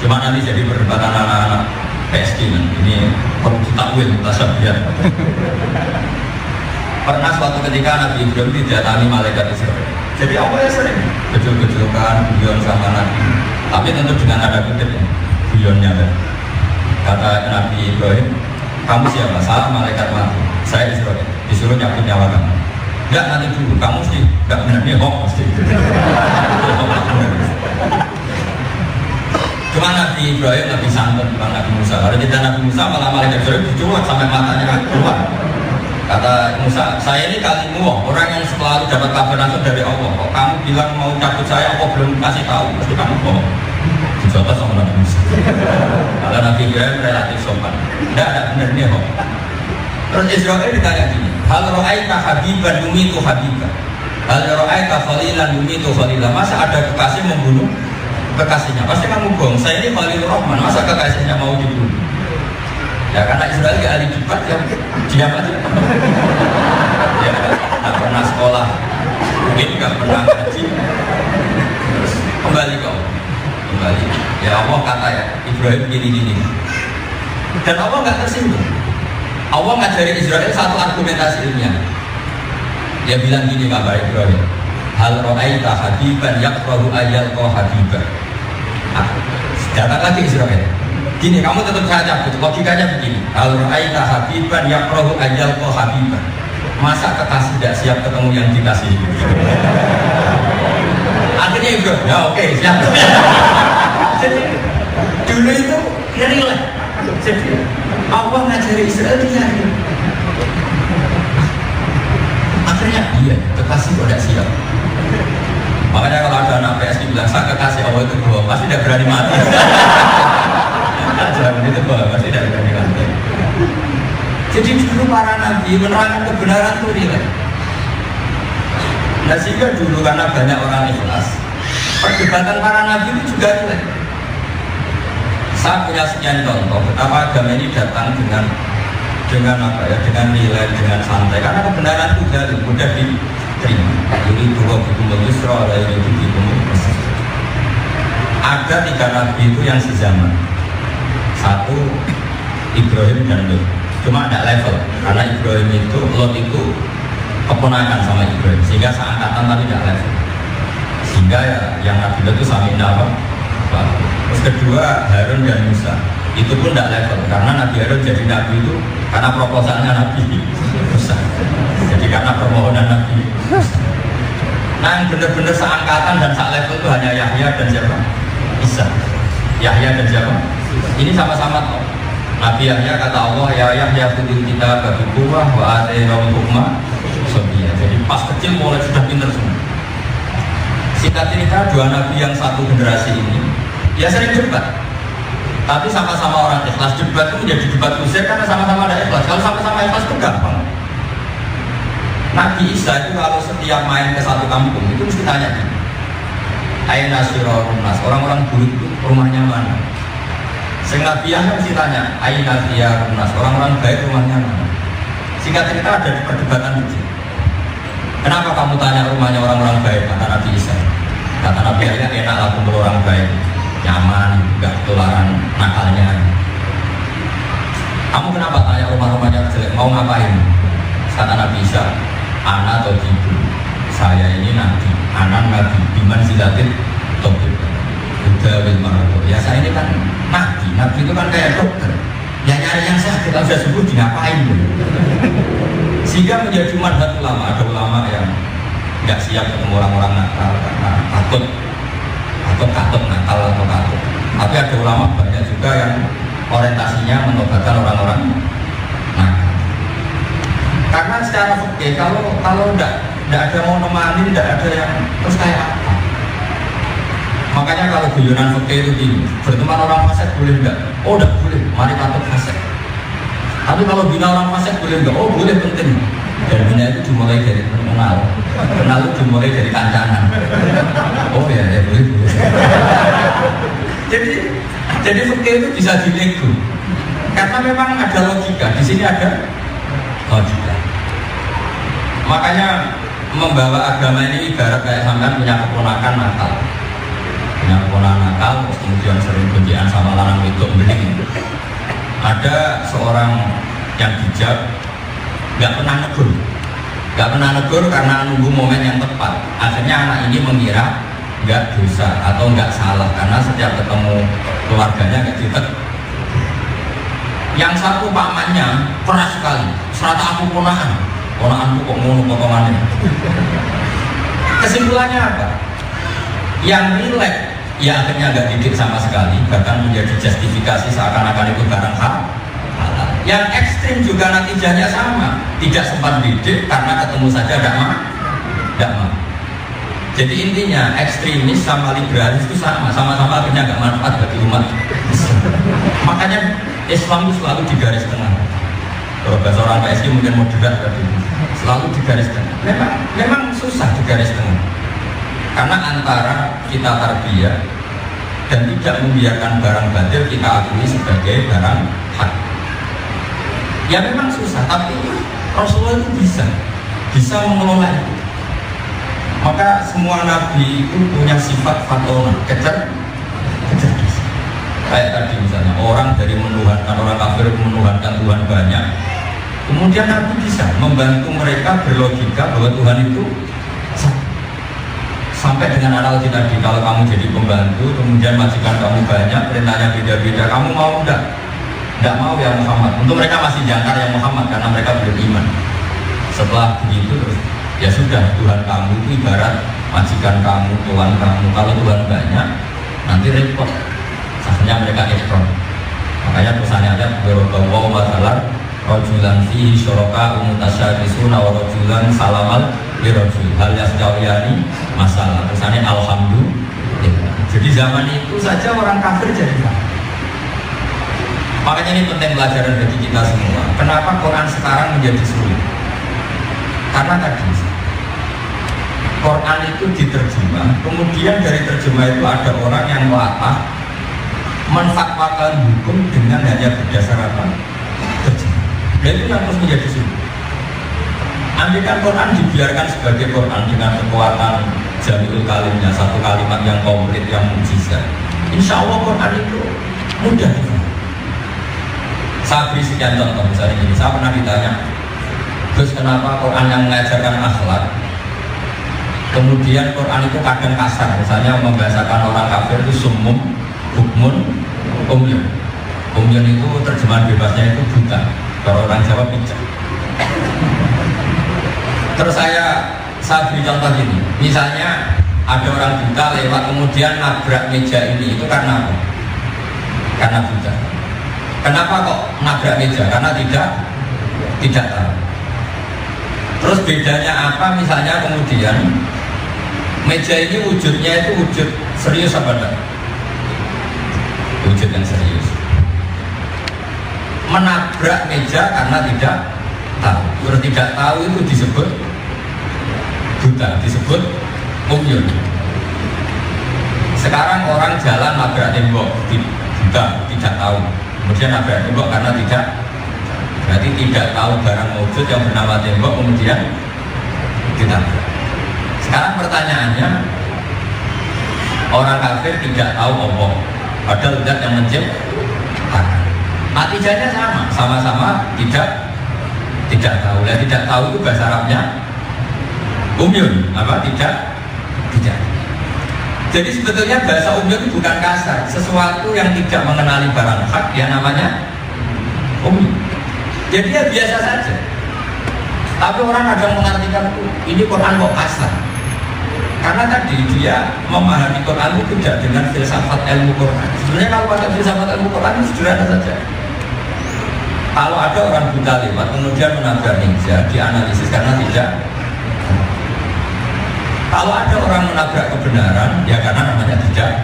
Cuma nanti jadi perdebatan anak-anak PSD ini perlu ditakwil, tasabiah. Pernah suatu ketika Nabi Ibrahim didatangi malaikat Israel. Jadi Allah ya sering gejol-gejolkan, guyon sama Nabi. Tapi tentu dengan ada kutip ya, guyonnya kan. Kata Nabi Ibrahim, kamu siapa? Salah malaikat mati. Saya disuruh nyabut nyawa kamu. Enggak, nanti dulu, kamu mesti enggak benar nih, mesti. Cuma Nabi Ibrahim lebih santun, bukan Nabi Musa. Kalau kita Nabi Musa malah malaikat Ibrahim diculik sampai matanya keluar. Kata Musa, saya ini kalimu, orang yang selalu dapat kabar langsung dari Allah. Kok kamu bilang mau cabut saya, Allah belum kasih tahu, pasti kamu bohong. Dijotos sama Nabi Musa. Kalau Nabi Ibrahim relatif sopan. Tidak benar dia kok. Terus Israel ditanya gini, hal ro'aita habiban yumitu habiban, hal ro'aita khalilan yumitu khalilan. Masa ada kekasih membunuh kekasihnya? Pasti kamu bohong. Saya ini Khalilur Rahman, masa kekasihnya mau dibunuh? Ya karena Israel gak ahli debat ya diam aja. Ya gak pernah sekolah, mungkin gak pernah ngaji. Terus kembali ya Allah kata ya Ibrahim gini. Dan Allah gak tersinggung. Allah ngajari Israel satu argumentasi ilmiah. Dia bilang gini kabar Ibrahim, hal ro'aita habiban yakrahu ayal ko habiban. Datang lagi Israel, gini kamu tetap saya cabut, logikanya begini, hal ro'aita habiban yakrahu ayal ko habiban. Masa kekasih tidak siap ketemu yang dikasih? Akhirnya Ibrahim, ya oke, siap. Jadi dulu itu relate. Jadi Allah ngajari Israel dia. Akhirnya iya, kekasih kok tidak siap. Makanya kalau ada anak PS bilang saya kekasih Allah itu bohong, pasti tidak berani mati. Jangan itu bohong, pasti tidak berani mati. Jadi dulu para nabi menerangkan kebenaran itu relate. Nah sehingga dulu karena banyak orang ikhlas, perdebatan para nabi itu juga relate. Saya punya sekian contoh betapa agama ini datang dengan apa ya, dengan nilai, dengan santai, karena kebenaran itu mudah diterima. Jadi dua buku Yusra, lalu buku Mesir. Ada 3 nabi itu yang sezaman. Satu Ibrahim dan Lot. Cuma ada level, karena Ibrahim itu Lot itu keponakan sama Ibrahim, sehingga seangkatan tapi tidak level. Sehingga ya, yang Nabi Lot itu sami apa? Terus kedua Harun dan Musa, itu pun tidak level, karena Nabi Harun jadi Nabi itu karena proposalnya Nabi Musa, jadi karena permohonan Nabi Musa. Nah yang benar-benar seangkatan dan se-level itu hanya Yahya dan siapa? Isa. Yahya dan siapa? Ini sama-sama tahu. Nabi Yahya kata Allah, ya Yahya khudil kita bagi buah wa atairum hukma sobiyah. Jadi pas kecil mulai sudah pintar semua. Singkat cerita, 2 nabi yang satu generasi ini ya sering debat, tapi sama-sama orang ikhlas. Debat itu menjadi debat usir karena sama-sama ada ikhlas. Kalau sama-sama ikhlas itu gampang. Nabi Isa itu kalau setiap main ke satu kampung itu mesti tanya gini, aina sirarun nas, orang-orang buruk itu rumahnya mana? Sing Nabi Yahya mesti tanya, aina sirarun nas, orang-orang baik rumahnya mana? Singkat cerita ada perdebatan kecil. Kenapa kamu tanya rumahnya orang-orang baik? Kata Nabi Isa. Kata Nabi Yahya, enak lah kumpul orang baik, nyaman, gak ketularan nakalnya. Kamu kenapa tanya rumah-rumahnya jelek? Mau ngapain? Kata Nabi Isa, anak atau ibu, saya ini nabi, anak nabi, biman silatin topik, udah wilmaroko. Ya saya ini kan nabi itu kan kayak dokter. Ya nyari yang sakit, kalau sudah sembuh ngapain? Sehingga menjadi manhaj ulama. Ada ulama yang nggak siap ketemu orang-orang nakal karena takut nakal atau takut. Tapi ada ulama banyak juga yang orientasinya menobatkan orang-orang nakal. Karena secara fikih kalau nggak ada mau nemani, nggak ada yang terus kayak apa? Makanya kalau guyonan fikih itu gini, berteman orang fasik boleh nggak? Oh nggak boleh, mari patut fasik. Tapi kalau bina orang fasik boleh nggak? Oh boleh, penting. Dan bina itu dimulai dari kenal itu dimulai dari kancanan. Oh ya boleh. Jadi fikih itu bisa dinego. Karena memang ada logika. Di sini ada logika. Makanya membawa agama ini ibarat kayak sampean punya keponakan nakal. Terus kemudian sering benjian sama lanang itu bening. Ada seorang yang bijak nggak pernah negur karena nunggu momen yang tepat. Akhirnya anak ini mengira nggak dosa atau nggak salah karena setiap ketemu keluarganya nggak ditegur. Yang satu pamannya keras sekali, serata aku ponakanku kok ngono potongannya. Kesimpulannya apa? Yang rileks ya akhirnya nggak didik sama sekali, bahkan menjadi justifikasi seakan-akan itu barang halal. Yang ekstrim juga natijahnya sama, tidak sempat didik karena ketemu saja tidak mau. Jadi intinya ekstremis sama liberalis itu sama-sama akhirnya nggak manfaat bagi umat. Makanya Islam itu selalu di garis tengah. Kalau bahasa orang PSI mungkin moderat tadi, selalu di garis tengah. Memang susah di garis tengah. Karena antara kita tarbiyah dan tidak membiarkan barang batil kita akui sebagai barang hak. Ya memang susah, tapi Rasulullah itu bisa mengelola itu. Maka semua nabi itu punya sifat fatona, kecerdasan. Kayak tadi misalnya orang dari menuhankan orang kafir menuhankan Tuhan banyak, kemudian nabi bisa membantu mereka berlogika bahwa Tuhan itu satu. Sampai dengan analogi tadi, kalau kamu jadi pembantu, kemudian majikan kamu banyak, perintahnya beda-beda, kamu mau enggak? Enggak mau ya Muhammad. Untuk mereka masih jangkar yang Muhammad karena mereka belum iman. Setelah begitu terus, ya sudah, Tuhan kamu itu ibarat majikan kamu, Tuhan kamu. Kalau Tuhan banyak, nanti repot. Akhirnya mereka ekstrom. Makanya pesannya ada berbawa masalah rojulan fi syuraka umutasyabisuna wa rojulan salamal birojul hal yasjawiyani masalah. Pesannya alhamdulillah. Jadi zaman itu saja orang kafir jadi kafir. Makanya ini penting pelajaran bagi kita semua. Kenapa Quran sekarang menjadi sulit? Karena tadi Quran itu diterjemah, kemudian dari terjemah itu ada orang yang latah menfatwakan hukum dengan hanya berdasar apa? Terjemah. Dan itu yang terus menjadi sulit. Andaikan Quran dibiarkan sebagai Quran dengan kekuatan jamiul kalimnya, satu kalimat yang komplit, yang mujizat, insya Allah Quran itu mudah. Saya beri sekian contoh, misalnya ini, saya pernah ditanya, terus kenapa Quran yang mengajarkan akhlak, kemudian Quran itu kadang kasar, misalnya membahasakan orang kafir itu sumum, hukmun, umyun. Umyun itu terjemahan bebasnya itu buta, kalau orang Jawa bijak. Terus saya beri contoh gini, misalnya ada orang buta lewat kemudian nabrak meja ini, itu karena apa? Karena buta. Kenapa kok nabrak meja? Karena tidak tahu. Terus bedanya apa? Misalnya kemudian meja ini wujudnya itu wujud serius apa enggak? Wujud yang serius. Menabrak meja karena tidak tahu. Terus tidak tahu itu disebut buta, disebut umyun. Sekarang orang jalan nabrak tembok, buta, tidak tahu. Kemudian nabrak tembok karena berarti tidak tahu barang wujud yang bernama tembok, kemudian ditabrak. Sekarang pertanyaannya, orang kafir tidak tahu Allah, padahal zat yang menciptakan. Natijahnya sama-sama tidak tahu. Dan tidak tahu itu bahasa Arabnya umyun, apa? Tidak. Jadi sebetulnya bahasa umyun itu bukan kasar, sesuatu yang tidak mengenali barang hak, ya namanya umyun. Jadi ya biasa saja. Tapi orang kadang mengartikan ini Quran kok kasar. Karena tadi dia memahami Quran itu tidak dengan filsafat ilmu Quran. Sebenarnya kalau pakai filsafat ilmu Quran itu sederhana saja. Kalau ada orang buta lewat kemudian menabrak meja, dianalisis karena tidak. Kalau ada orang menabrak kebenaran, ya karena namanya tidak.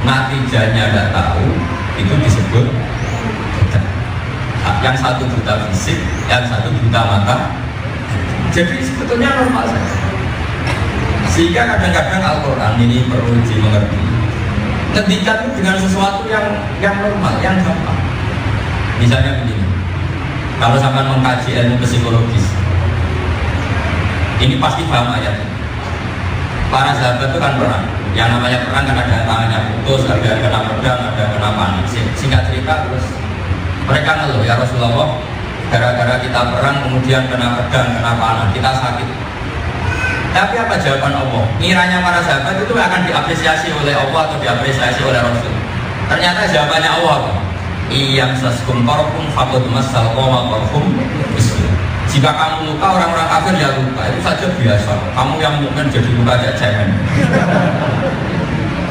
Natijahnya tidak tahu, itu disebut buta. Yang satu buta fisik, yang satu buta mata. Jadi sebetulnya normal saja. Sehingga kadang-kadang Al-Quran ini perlu dimengerti. Ngendikan dengan sesuatu yang normal, yang gampang. Misalnya begini, kalau sampai mengkaji ilmu psikologis, ini pasti paham ayat ini. Para sahabat itu kan perang. Yang namanya perang kan ada tangannya putus, ada yang kena pedang, ada yang kena panah. Singkat cerita terus mereka ngeluh, ya Rasulullah, gara-gara kita perang kemudian kena pedang, kena panah, kita sakit. Tapi apa jawaban Allah? Kiranya para sahabat itu akan diapresiasi oleh Allah atau diapresiasi oleh Rasul. Ternyata jawabannya Allah. Iyam saskum korkum fakut masal koma korkum bismillah. Jika kamu luka, orang-orang kafir ya luka, itu saja biasa. Kamu yang mungkin jadi luka aja cemen.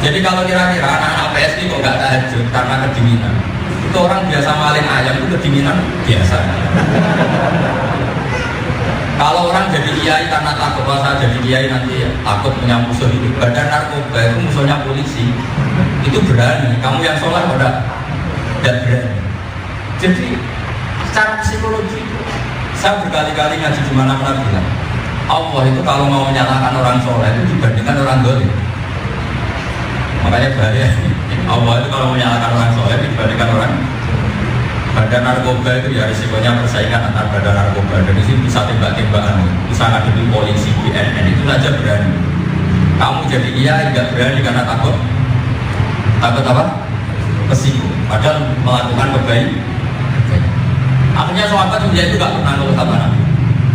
Jadi kalau kira-kira anak-anak PSI kok nggak tahajud karena kedinginan, Itu orang biasa maling ayam itu kedinginan biasa. Kalau orang jadi kiai karena takut saya jadi kiai nanti ya, takut punya musuh itu. Badan narkoba itu musuhnya polisi. Itu berani. Kamu yang sholat pada tidak berani. Jadi secara psikologi saya berkali-kali ngaji di mana-mana bilang Allah itu kalau mau menyalahkan orang soleh itu dibandingkan orang dolim. Makanya bahaya. Allah itu kalau menyalahkan orang soleh dibandingkan orang. Badan narkoba itu ya risikonya persaingan antar badan narkoba. Dan di sini bisa tembak-tembakan, bisa ngadepi polisi, BNN itu saja berani. Kamu jadi iya tidak berani karena takut. Takut apa? Resiko. Padahal melakukan kebaikan. Akhirnya sahabat itu gak pernah ngeluh sama Nabi.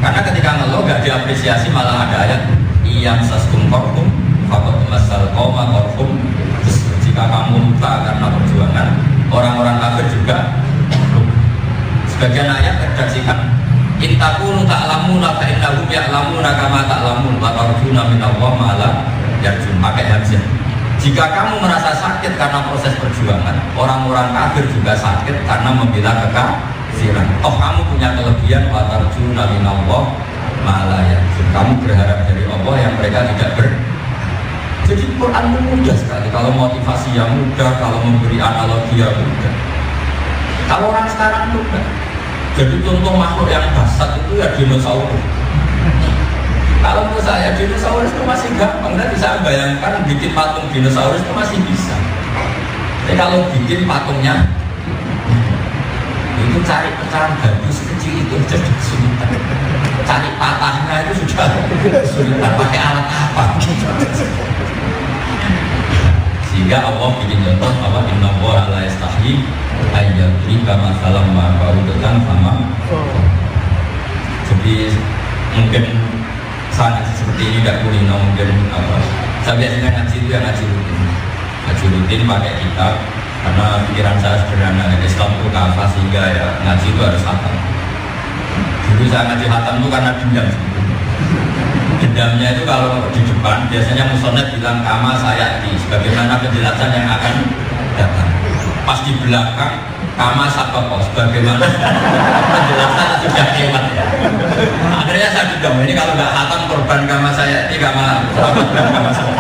Karena ketika ngeluh gak diapresiasi malah ada ayat iyam saskum korkum fakot masal koma korkum. Jika kamu luka karena perjuangan orang-orang kafir juga. Sebagian ayat redaksikan intakunu ta'lamuna fa innahum ya'lamuna kama ta'lamun wa tarjuna minallah ma'ala yarjun. Pakai hamzah. Jika kamu merasa sakit karena proses perjuangan, orang-orang kafir juga sakit karena membela kekafiran. Oh, kamu punya kelebihan wa tarjuna minallah ma'ala yarjun. Kamu berharap dari Allah yang mereka tidak ber. Jadi Quran itu mudah sekali. Kalau motivasi yang mudah, kalau memberi analogi yang mudah. Kalau orang sekarang mudah. Jadi contoh makhluk yang dasar itu ya dinosaurus. Kalau menurut saya dinosaurus itu masih gampang. Kita bisa bayangkan bikin patung dinosaurus itu masih bisa. Tapi kalau bikin patungnya itu cari pecahan batu sekecil itu jadi kesulitan. Cari patahnya itu sudah kesulitan. Pakai alat apa? Sehingga Allah bikin contoh apa inna allaha la yastahi ayyadri kama salam ma'ahu tentang sama. Jadi mungkin saya ngaji seperti ini tidak kulino mungkin apa. Saya biasanya ngaji itu ya ngaji rutin pakai kitab karena pikiran saya sederhana. Islam itu kafah sehingga ya ngaji itu harus hatam. Dulu saya ngaji hatam itu karena dendam. Dendamnya itu kalau di depan biasanya musonef bilang kama sayati sebagaimana penjelasan yang akan datang. Pas di belakang kama sabako sebagaimana penjelasan sudah lewat ya. Akhirnya saya dendam ini kalau nggak hatam korban kama sayati kama saya.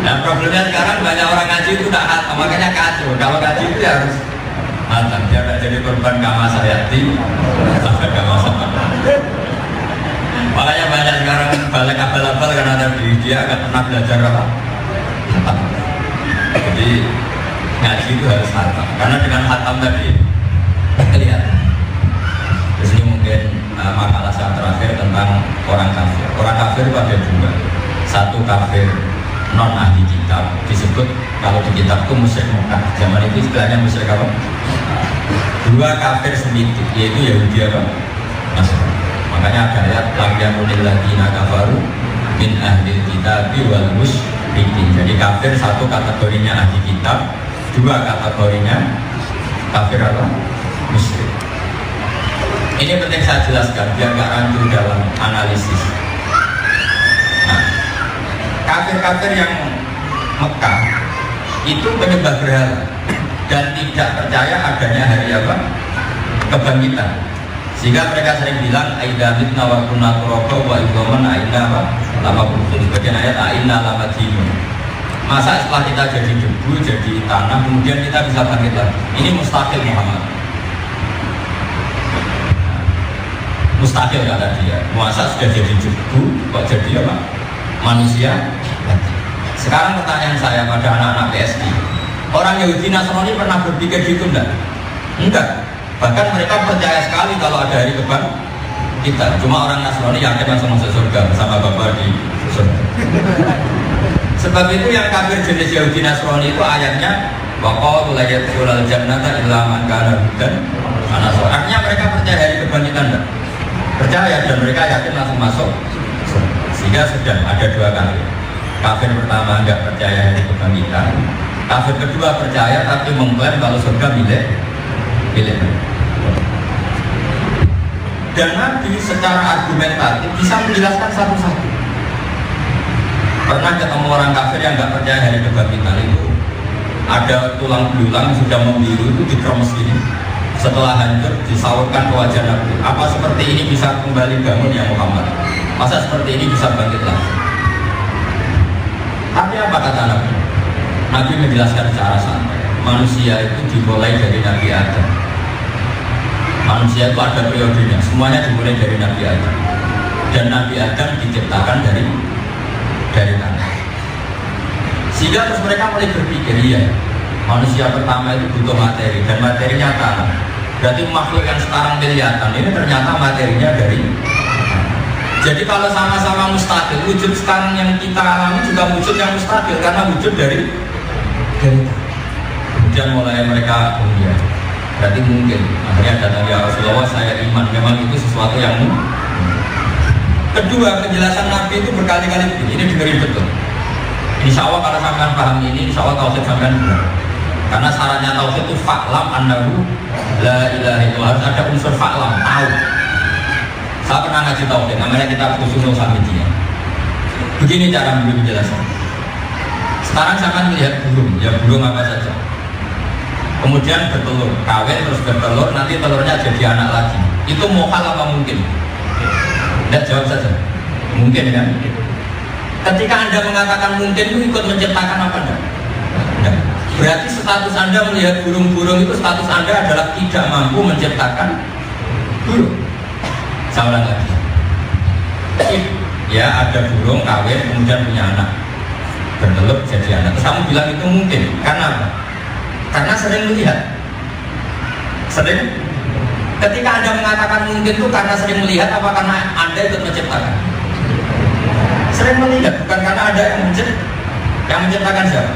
Nah problemnya sekarang banyak orang ngaji itu tak hatam makanya kacau. Kalau ngaji itu ya harus hatam dia nggak jadi korban kama sayati sampai kama sabako. Makanya banyak sekarang balik abal-abal karena tadi dia nggak pernah belajar apa. Jadi ngaji itu harus hatam. Karena dengan hatam tadi kelihatan. Di sini mungkin makalah saya terakhir tentang orang kafir. Orang kafir itu ada dua. Satu kafir non ahli kitab disebut kalau di kitab itu musyrik Mekah. Zaman itu istilahnya musyrik apa? Dua kafir sendiri yaitu Yahudi apa? Nasrani. Makanya ada ayat lam yakunil ladzina kafaru min ahlil kitabi wal musyrikin. Jadi kafir satu kategorinya ahli kitab, dua kategorinya kafir apa? Musyrik. Ini penting saya jelaskan biar nggak rancu dalam analisis. Nah, kafir-kafir yang Mekah itu penyembah berhala dan tidak percaya adanya hari apa? Kebangkitan. Sehingga mereka sering bilang aida mitna wa kunna turaba wa idzaman aina apa? Lama butuh sebagian ayat aina lama dinu. Masa setelah kita jadi debu, jadi tanah, kemudian kita bisa bangkit lagi. Ini mustahil Muhammad. Mustahil kata dia. Masa sudah jadi debu, kok jadi apa? Manusia. Sekarang pertanyaan saya pada anak-anak PSI, orang Yahudi Nasrani pernah berpikir gitu enggak? Enggak. Bahkan mereka percaya sekali kalau ada hari kebangkitan kita. Cuma orang Nasrani yakin langsung masuk surga bersama Bapak di surga. Sebab itu yang kafir jenis Yahudi Nasrani itu ayatnya waqalu la yadkhulul jannata illa man kana hudan. Artinya mereka percaya hari kebangkitan enggak? Percaya dan mereka yakin langsung masuk surga. Sehingga sudah ada dua kafir. Kafir pertama enggak percaya hari kebangkitan. Kafir kedua percaya tapi mengklaim kalau surga milik. Dan Nabi secara argumentatif bisa menjelaskan satu-satu. Pernah ketemu orang kafir yang nggak percaya hari kebangkitan itu ada tulang belulang yang sudah membiru itu dikremes ini. Setelah hancur disalurkan ke wajah Nabi. Apa seperti ini bisa kembali bangun ya Muhammad? Masa seperti ini bisa bangkit lagi? Tapi apa kata Nabi? Nabi menjelaskan secara santai. Manusia itu dimulai dari Nabi Adam. Manusia itu ada periodenya. Semuanya dimulai dari Nabi Adam. Dan Nabi Adam diciptakan dari tanah. Sehingga terus mereka mulai berpikir, iya, manusia pertama itu butuh materi dan materinya tanah. Berarti makhluk yang sekarang kelihatan ini ternyata materinya dari. Jadi kalau sama-sama mustahil, wujud sekarang yang kita alami juga wujud yang mustahil karena wujud dari. Kemudian mulai mereka, oh iya, berarti mungkin. Akhirnya datang ya Rasulullah, saya iman, memang itu sesuatu yang mungkin. Kedua, penjelasan Nabi itu berkali-kali begini, ini dengerin betul. Insya Allah kalau sampean paham ini, insya Allah tauhid sampean benar. Karena syaratnya tauhid itu fa'lam annahu la ilaha illallah, harus ada unsur fa'lam, tahu. Saya pernah ngaji tauhid, namanya kitab Ushul Hamidiyah. Begini cara beliau menjelaskan. Sekarang sampean melihat burung, ya burung apa saja. Kemudian bertelur, kawin terus bertelur, nanti telurnya jadi anak lagi. Itu muhal apa mungkin? Tidak, jawab saja. Mungkin kan? Ketika Anda mengatakan mungkin itu ikut menciptakan apa enggak? Enggak. Berarti status Anda melihat burung-burung itu status Anda adalah tidak mampu menciptakan burung. Saya ulang lagi. Ya ada burung kawin kemudian punya anak, bertelur jadi anak. Terus kamu bilang itu mungkin. Karena apa? Karena sering melihat. Sering. Ketika Anda mengatakan mungkin itu karena sering melihat apa karena Anda ikut menciptakan? Sering melihat, bukan karena ada yang menciptakan siapa?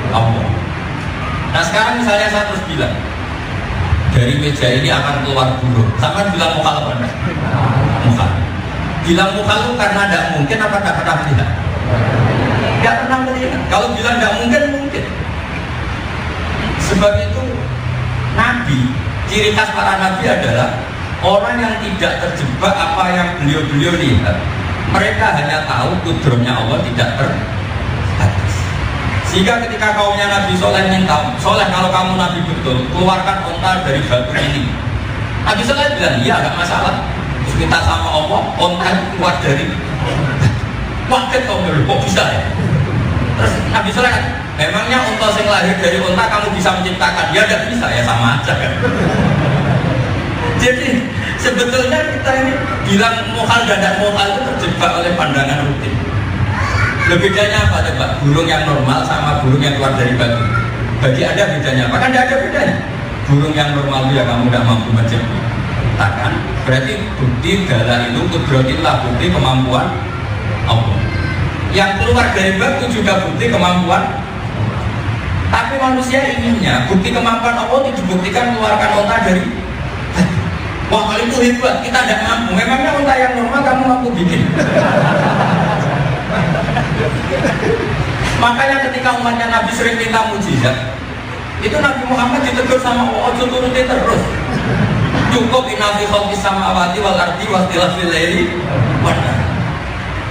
Allah. Nah sekarang misalnya saya terus bilang dari meja ini akan keluar burung, sama bilang mukhal apa enggak? Mukhal. Bilang mukhal itu karena tidak mungkin apa tidak pernah melihat? Tidak pernah melihat. Kalau bilang tidak mungkin, mungkin. Sebab itu Nabi, ciri khas para Nabi adalah orang yang tidak terjebak apa yang beliau-beliau lihat. Mereka hanya tahu kudrohnya Allah tidak terbatas. Sehingga ketika kaumnya Nabi Soleh minta, Soleh kalau kamu Nabi betul, keluarkan onta dari batu ini. Nabi Soleh bilang, iya gak masalah. Terus minta sama Allah, onta keluar dari wakil kaum dulu, kok bisa ya? Terus Nabi Soleh kan, memangnya onta yang lahir dari onta kamu bisa menciptakan? Ya gak bisa, ya sama aja kan. Jadi sebetulnya kita ini bilang mukhal dan tidak mukhal itu terjebak oleh pandangan rutin. Bedanya apa coba? Burung yang normal sama burung yang keluar dari batu. Bagi Anda bedanya apa? Kan tidak ada bedanya. Burung yang normal itu ya kamu tidak mampu menciptakan. Berarti bukti dalam itu kudrotillah, bukti kemampuan Allah. Yang keluar dari batu juga bukti kemampuan. Tapi manusia inginnya bukti kemampuan Allah itu dibuktikan keluarkan onta dari. Wah kali itu hebat, kita tidak mampu. Memangnya unta yang normal kamu mampu bikin? Makanya ketika umatnya Nabi sering minta mujizat, itu Nabi Muhammad ditegur sama Allah, ojo turuti terus. Cukup inafi khalqis samawati wal ardi wastilafil laili wan nahar.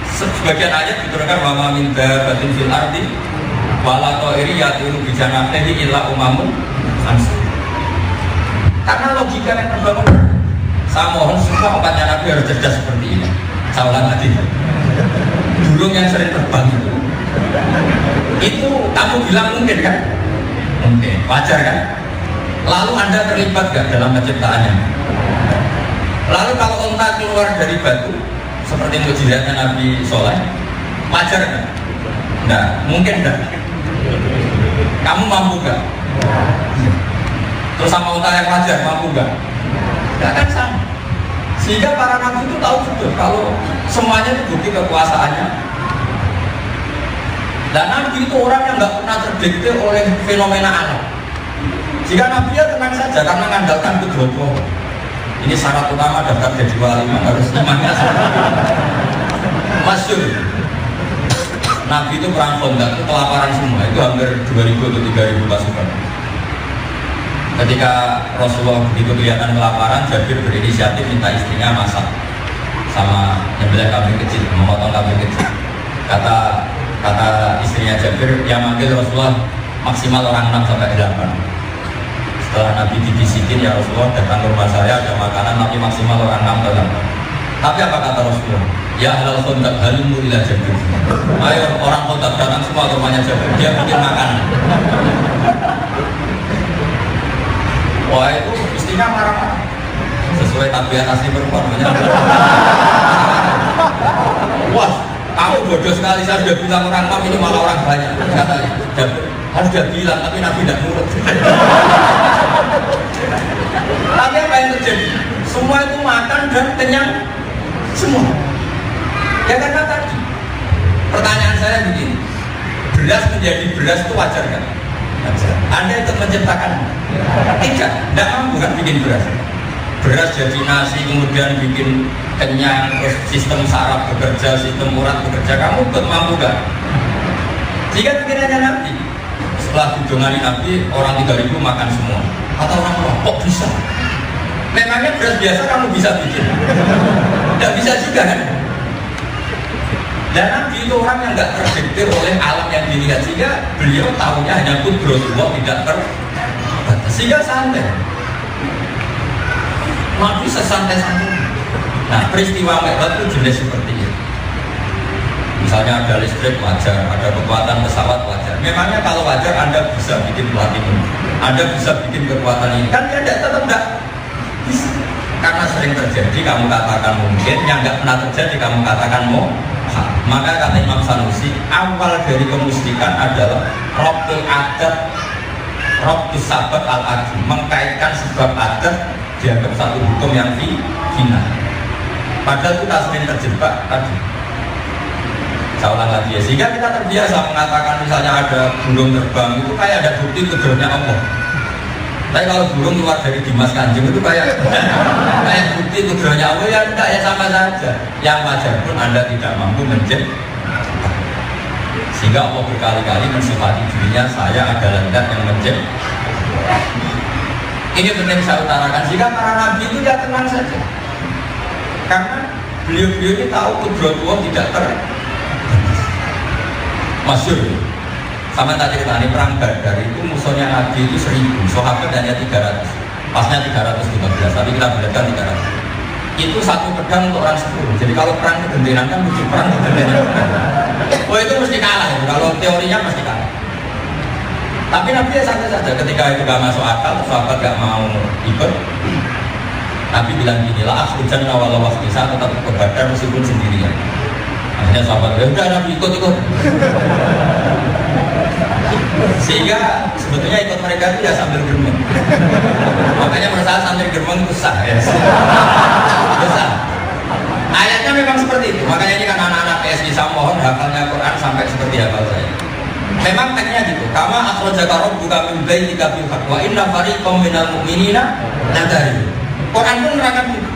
Sebagian ayat diturunkan wa ma min dabbatin fil ardi wala ta'iri yatiru bi janahihi illa umamun amsal. Karena logika yang terbangun. Saya mohon semua umatnya Nabi harus cerdas seperti ini. Saya ulang lagi. Burung yang sering terbang itu kamu bilang mungkin kan? Mungkin, wajar kan? Lalu Anda terlibat gak dalam penciptaannya? Lalu kalau unta keluar dari batu seperti mujizatnya Nabi Soleh, wajar kan? Enggak, mungkin enggak. Kamu mampu gak? Terus sama unta yang wajar mampu gak? Enggak kan sama. Sehingga para nabi itu tahu betul kalau semuanya itu bukti kekuasaannya. Dan nabi itu orang yang nggak pernah terdikte oleh fenomena alam. Jika nabi ya tenang saja karena mengandalkan kudroh. Ini syarat utama daftar jadi wali harus imannya. Masyhur. Nabi itu perang Khandaq itu kelaparan semua, itu hampir 2.000 atau 3.000 pasukan. Ketika Rasulullah begitu kelihatan kelaparan, Jabir berinisiatif minta istrinya masak sama nyembelih kambing kecil, memotong kambing kecil. Kata istrinya Jabir, yang manggil Rasulullah maksimal orang 6 sampai 8. Setelah Nabi dibisikin, ya Rasulullah datang ke rumah saya ada makanan tapi maksimal orang 6 atau 8. Tapi apa kata Rasulullah? Ya halal kontak halimu ila Jabir. Ayo orang kontak datang semua ke rumahnya Jabir, dia bikin makanan. Wah itu istrinya marah-marah. Sesuai tabiat asli perempuan. Wah, kamu bodoh sekali, saya sudah bilang orang mam ini malah orang banyak. Katanya, harus sudah bilang, tapi Nabi tidak nurut. Tapi apa yang terjadi? Semua itu makan dan kenyang semua. Ya karena tadi, pertanyaan saya begini, beras menjadi beras itu wajar kan? Anda ikut menciptakan? Tidak, tidak mampu kan bikin beras. Beras jadi nasi, kemudian bikin kenyang, terus sistem saraf bekerja, sistem urat bekerja, kamu ikut mampu gak? Jika pikirannya Nabi, setelah didongani Nabi, orang 3000 makan semua. Atau orang tua, kok bisa? Memangnya beras biasa kamu bisa bikin? Tidak bisa juga kan? Dan Nabi itu orang yang gak terdiktir oleh alam yang dilihat, sehingga beliau tahunya hanya kudratullah tidak terbatas, sehingga santai. Nabi sesantai-santai. Nah peristiwa Mi'raj itu jenis seperti itu. Misalnya ada listrik wajar, ada kekuatan pesawat wajar. Memangnya kalau wajar Anda bisa bikin platinum, Anda bisa bikin kekuatan ini, kan dia tetap tidak bisa. Karena sering terjadi kamu katakan mungkin, yang nggak pernah terjadi kamu katakan mau. Maka kata Imam Sanusi, awal dari kemusyrikan adalah Rabbul adat, Rabbul sabat al-adi, mengkaitkan sebab adat dianggap satu hukum yang final. Padahal kita sering terjebak tadi. Saya ulang lagi ya, sehingga kita terbiasa mengatakan misalnya ada burung terbang itu kayak ada bukti kudratnya Allah. Tapi kalau burung keluar dari Dimas Kanjeng itu kayak bukti kudratnya Allah, ya enggak, ya sama saja. Yang wajar pun Anda tidak mampu menciptakan. Sehingga Allah berkali-kali mensifati dirinya, saya adalah zat yang menciptakan. Ini penting saya utarakan, jika para nabi itu ya tenang saja. Karena beliau-beliau ini tahu kudratullah tidak masyhur. Sama tadi cerita ini perang Badar itu musuhnya Nabi itu 1000, sahabat hanya 300. Pasnya 313, tapi kita bedakan 300. Itu satu pedang untuk orang 10. Jadi kalau perang kegendenan kan mesti perang kegendenan. Oh itu mesti kalah, kalau teorinya mesti kalah. Tapi Nabi ya santai saja, ketika itu gak masuk akal, sahabat gak mau ikut. Nabi bilang gini, lah hujan awal waktu bisa tetap ke Badar meskipun sendirian. Akhirnya sahabat bilang, udah Nabi ikut. Sehingga sebetulnya ikut mereka itu ya sambil geremeng. Makanya merasa sambil geremeng itu sah ya. Sah. Ayatnya memang seperti itu. Makanya ini kan anak-anak PSI saya mohon hafalnya Quran sampai seperti hafal saya. Memang teksnya gitu. Kama akhrajaka rabbuka min baitika bil haqq wa inna fariqam minal mu'minina ladari. Quran pun menerangkan gitu.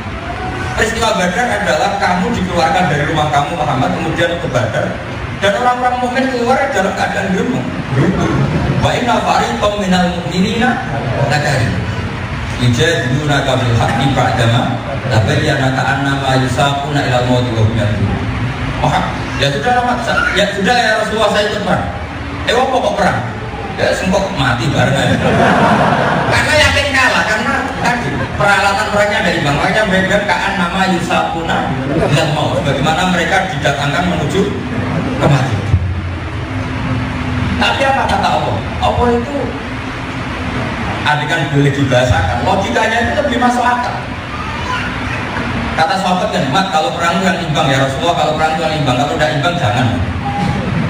Peristiwa Badar adalah kamu dikeluarkan dari rumah kamu Muhammad kemudian ke Badar dan orang-orang mukmin keluar dalam keadaan geremeng. Wa inna fariqam minal mu'minina ladari. Yujadilunaka bil haqqi ba'dama tabayyana ka'annama yusaquna ilal mauti wa hum yanzurun. Ya sudah ya Rasulullah, saya ikut perang. Apa kok perang? Ya sengkok mati bareng aja. Karena yakin kalah, karena tadi peralatan perangnya dari bang. Makanya mereka kaan nama Yusapuna dan mau. Bagaimana mereka didatangkan menuju kematian. Tapi apa kata Allah? Allah itu adegan boleh dibahasakan. Logikanya itu lebih masuk akal. Kata sahabat kan, Mat, kalau perang yang imbang ya Rasulullah, kalau perang yang imbang, kalau tidak imbang jangan.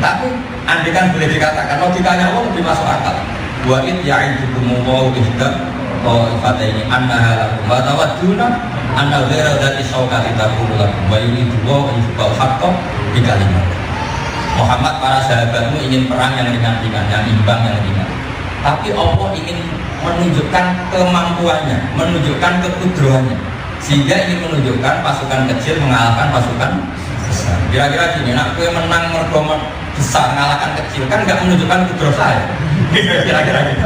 Tapi andai kan boleh dikatakan logikanya Allah lebih masuk akal. Wa id ya'idukumullahu ihda ta'ifataini annaha lakum wa tawadduna anna ghaira dzati syauqati takunu lakum wa yuridullahu an yuqal haqqo bi kalimat. Muhammad, para sahabatmu ingin perang yang ringan-ringan, yang imbang, yang ringan. Tapi Allah ingin menunjukkan kemampuannya, menunjukkan kekudrahannya. Sehingga ingin menunjukkan pasukan kecil mengalahkan pasukan besar. Kira-kira gini, nak gue menang mergomon besar mengalahkan kecil, kan nggak menunjukkan kudrat saya. Kira-kira gitu.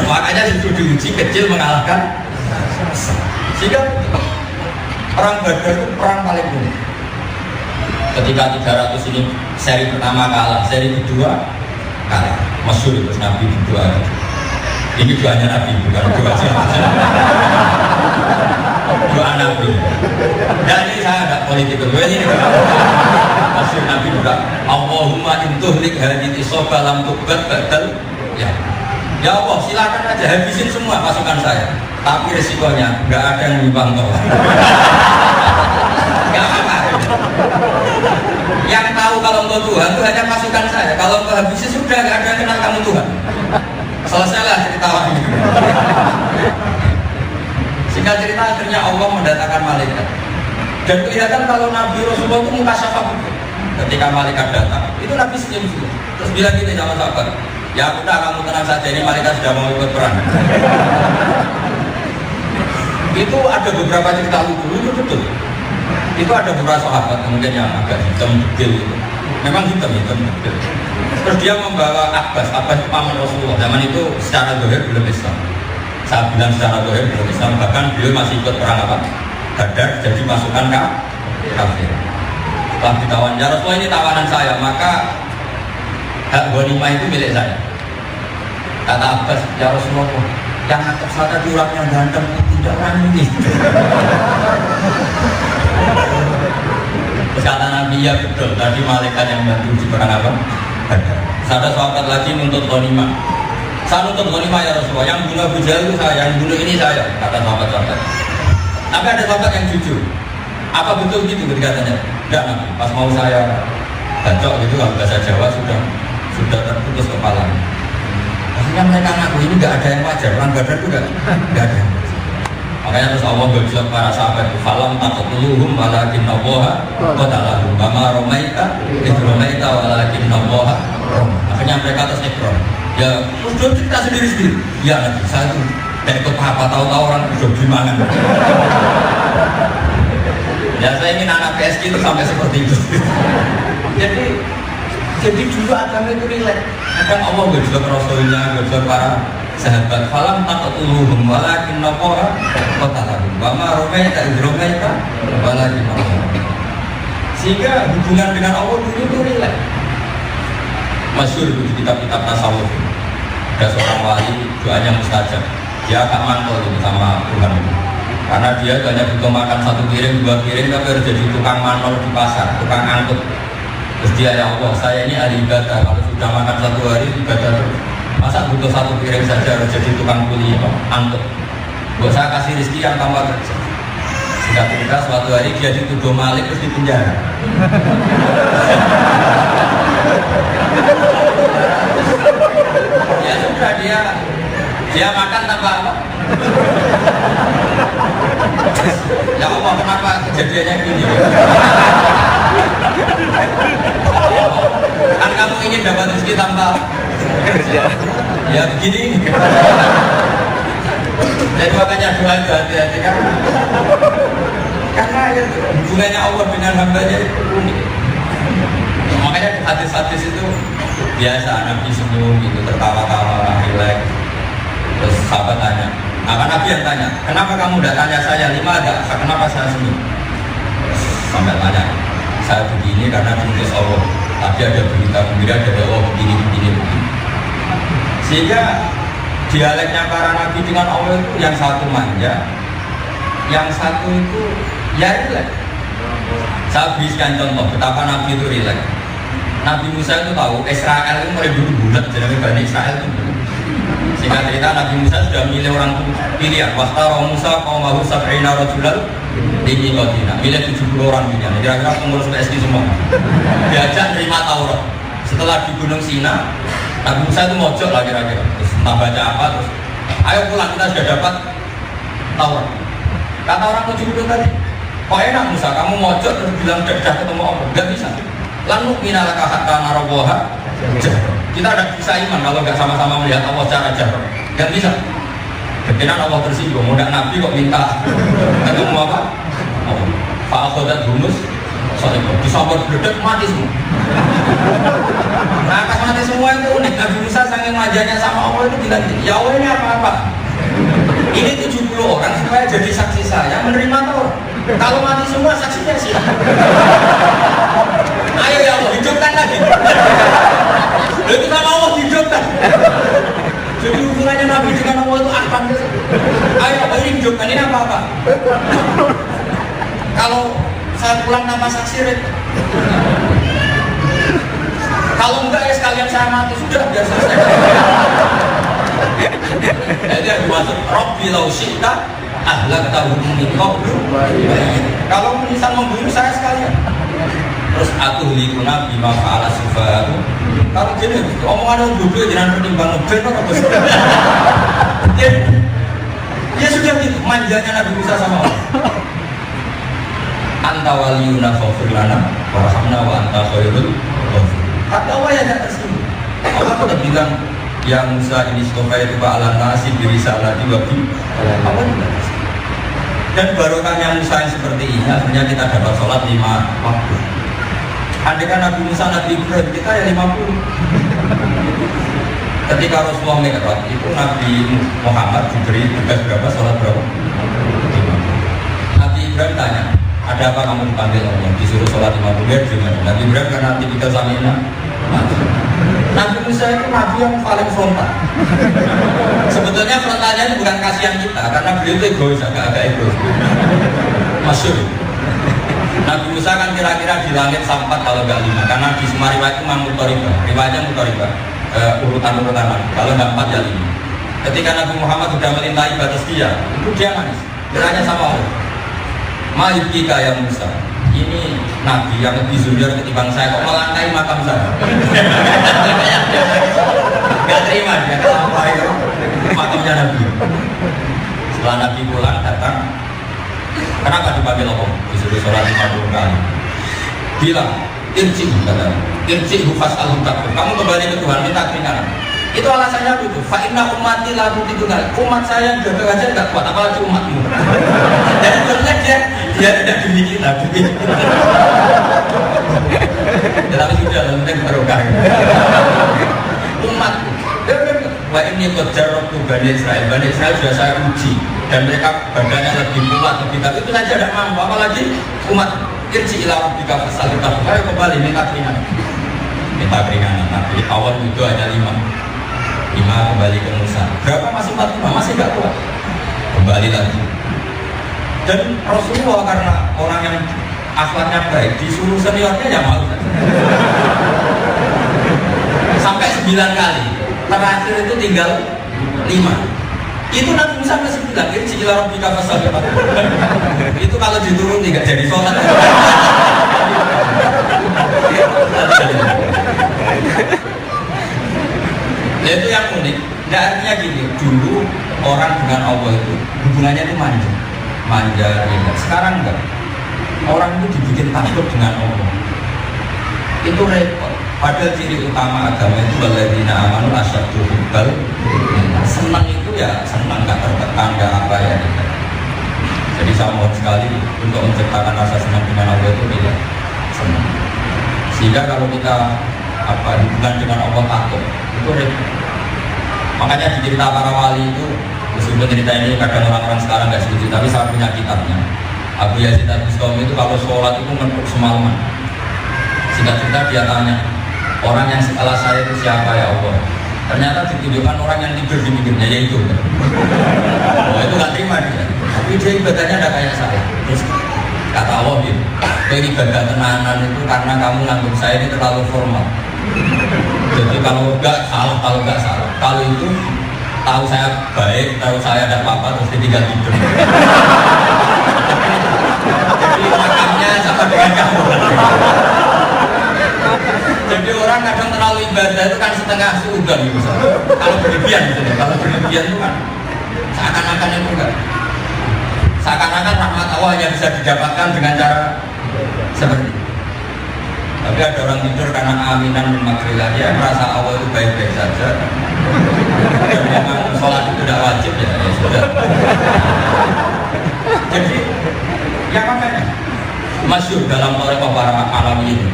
Makanya justru diuji kecil mengalahkan besar. Sehingga perang Badar itu perang paling unik. Ketika 300 ini seri pertama kalah, seri kedua kalah. Masyhur terus Nabi berdoa. Ini doanya Nabi bukan doa siapa. Doa Nabi. Dan ini saya ada politik kedua ini. Masyhur Nabi berdoa, Allahumma intuhlik hadhihi soba lam tuqbat badal. Ya Allah, silakan aja habisin semua pasukan saya. Tapi resikonya nggak ada yang menyimpang tol. Nggak apa-apa. Yang tahu kalau engkau Tuhan itu hanya pasukan saya. Kalau engkau habisi sudah nggak ada yang kenal kamu Tuhan. Selesailah cerita ini. Singkat cerita akhirnya Allah mendatangkan malaikat. Dan kelihatan kalau Nabi Rasulullah itu muka syafaq. Ketika malaikat datang, itu Nabi senyum juga. Terus bilang gini sama sahabat, ya udah kamu tenang saja, ini malaikat sudah mau ikut perang. Itu ada beberapa cerita lucu betul. Itu ada beberapa sahabat mungkin yang agak hitam degil gitu. Memang hitam degil. Terus dia membawa Abbas paman Rasulullah. Zaman itu secara dohir belum Islam. Saya bilang secara dohir belum Islam. Bahkan beliau masih ikut perang apa? Badar, jadi pasukan kafir. Setelah ditawan, ya Rasulullah ini tawanan saya, maka hak ghanimah itu milik saya. Kata Abbas, ya Rasulullah, yang atas sana diurangnya ganteng tidak orang ini. Terus kata Nabi, ya betul, tadi malaikat yang bantu di perang apa? Ada sahabat lagi nuntut ghanimah. Saya nuntut ghanimah ya Rasulullah, yang bunuh Abu Jahal itu saya, yang bunuh ini saya, kata sahabat-sahabat. Tapi ada sahabat yang jujur. Apa betul gitu ketika tanya? Enggak Nabi, pas mau saya bacok gitu kalau bahasa Jawa sudah terputus kepala. Maksudnya mereka ngaku ini nggak ada yang wajar, orang Badar itu nggak ada. Makanya terus Allah berjawab para sahabat itu, falam taqtuluhum walakin naboha qatalahum kama romaita idromaita walakin naboha rom. Akhirnya mereka terus ikrar. Ya terus cerita sendiri. Ya Nabi, saya itu tidak ikut apa tahu-tahu orang udah gimana. Ya saya ingin anak PSG itu sampai seperti itu. Jadi dulu agama itu rileks. Kadang Allah berjawab Rasulnya, berjawab para sahabat. Falam taqtuluhum walakin naboha qatalahum kama romaita idromaita walakin naboha. Sehingga hubungan dengan Allah dulu itu rileks. Masyhur di kitab-kitab tasawuf. Ada seorang wali doanya mustajab. Dia agak mantul sama Tuhan. Karena dia hanya butuh makan 1 piring, 2 piring, tapi harus jadi tukang manol di pasar, tukang angkut. Terus dia, ya Allah, saya ini ahli ibadah. Kalau sudah makan 1 hari, ibadah terus. Masa butuh 1 piring saja harus jadi tukang kuli angkut? Buat saya kasih rezeki yang tambah kerja. Singkat cerita, suatu hari dia dituduh malik terus dipenjara. Ya sudah, dia makan tanpa apa? Ya Allah, kenapa kejadiannya gini? Kan kamu ingin dapat rezeki tanpa kerja. Ya begini. Jadi makanya doa itu hati-hati kan. Karena hubungannya Allah dengan hambanya itu unik. Makanya hadis-hadis itu biasa Nabi senyum gitu, tertawa-tawa, rileks. Terus sahabat tanya, apa Nabi yang tanya, kenapa kamu tidak tanya saya 5 ada? Kenapa saya senyum? Sampai tanya, saya begini karena diutus Allah. Tapi ada berita gembira dari Allah begini. Sehingga dialeknya para Nabi dengan Allah itu yang satu manja, yang satu itu ya rileks. Saya berikan contoh betapa Nabi itu rileks. Nabi Musa itu tahu Israel itu mulai dulu bulat, jadi Bani Israel itu bulat. Sehingga cerita Nabi Musa sudah milih orang pilihan. Wastara Musa qaumahu sab'ina rajulan di Madinah. Milih 70 orang pilihan. Kira-kira pengurus PSG semua. Diajak terima Taurat. Setelah di Gunung Sina, Nabi Musa itu mojok lah kira-kira. Terus entah baca apa terus. Ayo pulang, kita sudah dapat Taurat. Kata orang 70 tadi, kok enak Musa, kamu mojok terus bilang sudah ketemu Allah. Gak bisa. Lanuk minalaka hatta narawaha. Kita ada bisa iman kalau nggak sama-sama melihat Allah secara jauh. Nggak bisa. Kemudian Allah tersinggung, mudah Nabi kok minta ketemu apa? Pak Akhodat Humus, soalnya disambar bledek mati semua. Nah pas mati semua itu unik. Nabi Musa saking manjanya sama Allah itu bilang, ya Allah ini apa-apa? Ini 70 orang supaya jadi saksi saya menerima Taurat. Kalau mati semua saksinya siapa? Ayo ya Allah hidupkan lagi. Itu sama Allah hidupkan. sholat tanpa saksi repot. Kalau enggak ya sekalian saya mati sudah biar selesai. Jadi yang dimaksud Rabbi lau syi'ta ahlaktahu min qablu. Kalau misal membunuh saya sekalian. Terus atuhlikuna bima fa'ala sufa'u. Kalau gini, omongan orang bodoh jangan pertimbang ngebel atau apa. Ya sudah gitu, manjanya Nabi Musa sama Allah. Anta waliyuna faghfir lana warhamna wa anta khairul ghafirin. Kata Allah ya tidak tersinggung. Allah sudah bilang, ya Musa ini stofaitu ba'ala nasi birisalati wa bi. Allah tidak tersinggung. Dan barokahnya Musa yang seperti ini, akhirnya kita dapat sholat 5 waktu. Andai kan Nabi Musa, Nabi Ibrahim, kita ya 50. Ketika Rasulullah Mi'raj itu Nabi Muhammad diberi tugas berapa, sholat berapa? 50. Nabi Ibrahim tanya, ada apa kamu dipanggil Allah? Disuruh sholat 50 ya gimana? Nabi Ibrahim karena tipikal samina. Nabi Musa itu Nabi yang paling frontal. Sebetulnya frontalnya itu bukan kasihan kita, karena beliau itu egois, agak egois. Masyhur. Nabi Musa kan kira-kira di langit sampat kalau nggak 5, karena di semua riwayat itu mutoriba, riwayatnya mutoriba, urutan-urutan. Kalau nggak 4 ya 5. Ketika Nabi Muhammad sudah melintahi batas dia, itu dia nangis. Bertanya sama Allah, Ma'ibkika ya Musa, ini Nabi yang lebih junior ketimbang saya kok melangkai makam saya. Gak terima dia, kenapa itu makamnya Nabi. Setelah Nabi pulang datang, kenapa dipanggil Allah? Disuruh sholat 50 kali. Bilang, irji, kata irji hufas al-hukak. Kamu kembali ke Tuhan, minta keringanan. Itu alasannya itu. Fa'inna ummati la tutikunal. Umat saya gagal aja nggak kuat, apalagi umatmu. Jadi sebenarnya dia tidak demi kita. Tetapi sudah penting barokah. Umatku. Wa ini qadaratu Bani Israel. Bani Israel sudah saya uji dan mereka badannya lebih kuat lebih tapi itu saja tidak mampu, apalagi umat. Irji ila rabbika fas'al. Ayo kembali minta keringanan. Minta keringanan. Tapi awal itu hanya 5 kembali ke Musa. Berapa masih 45? Masih nggak kuat. Kembali lagi. Dan Rasulullah karena orang yang akhlaknya baik disuruh seniornya ya malu. Sampai 9 kali. Terakhir itu tinggal 5. Itu Nabi Musa masih bilang, irji ila rabbika fas'al. Itu kalau diturun tidak jadi sholat. Ya itu yang unik. Nah, artinya gini, dulu orang dengan Allah itu hubungannya itu manja ya. Sekarang enggak. Orang itu dibikin takut dengan Allah. Itu repot. Padahal ciri utama agama itu walladzina amanu asyaddu hubbal. Senang itu ya senang, enggak tertekan, enggak apa ya. Jadi saya mohon sekali untuk menciptakan rasa senang dengan Allah itu tidak senang. Sehingga kalau kita hubungan dengan Allah takut, itu repot. Makanya di cerita para wali itu, meskipun cerita ini kadang orang-orang sekarang nggak setuju, tapi saya punya kitabnya. Abu Yazid Al-Bustami itu kalau sholat itu menurut semalaman. Singkat cerita dia tanya, orang yang setelah saya itu siapa ya Allah? Ternyata ditunjukkan orang yang tidur di pinggirnya, yaitu. Oh, itu nggak terima dia. Tapi dia ibadahnya ada kayak saya. Terus kata Allah, ibadah tenanan itu karena kamu nganggap saya ini terlalu formal. Jadi kalau enggak salah, kalau enggak salah. Kalau itu tahu saya baik, tahu saya ada apa-apa terus ditinggal tidur. Jadi makamnya sama dengan kamu. Jadi orang kadang terlalu ibadah itu kan setengah suudzon gitu. Kalau berlebihan gitu ya. Kalau berlebihan itu kan seakan-akan itu enggak. Seakan-akan rahmat Allah hanya bisa didapatkan dengan cara seperti itu. Tapi ada orang tidur karena aminan min makrillah, dia merasa Allah itu baik-baik saja. Dan memang sholat itu tidak wajib ya sudah. Jadi ya makanya masyhur dalam thariqah para alami ini.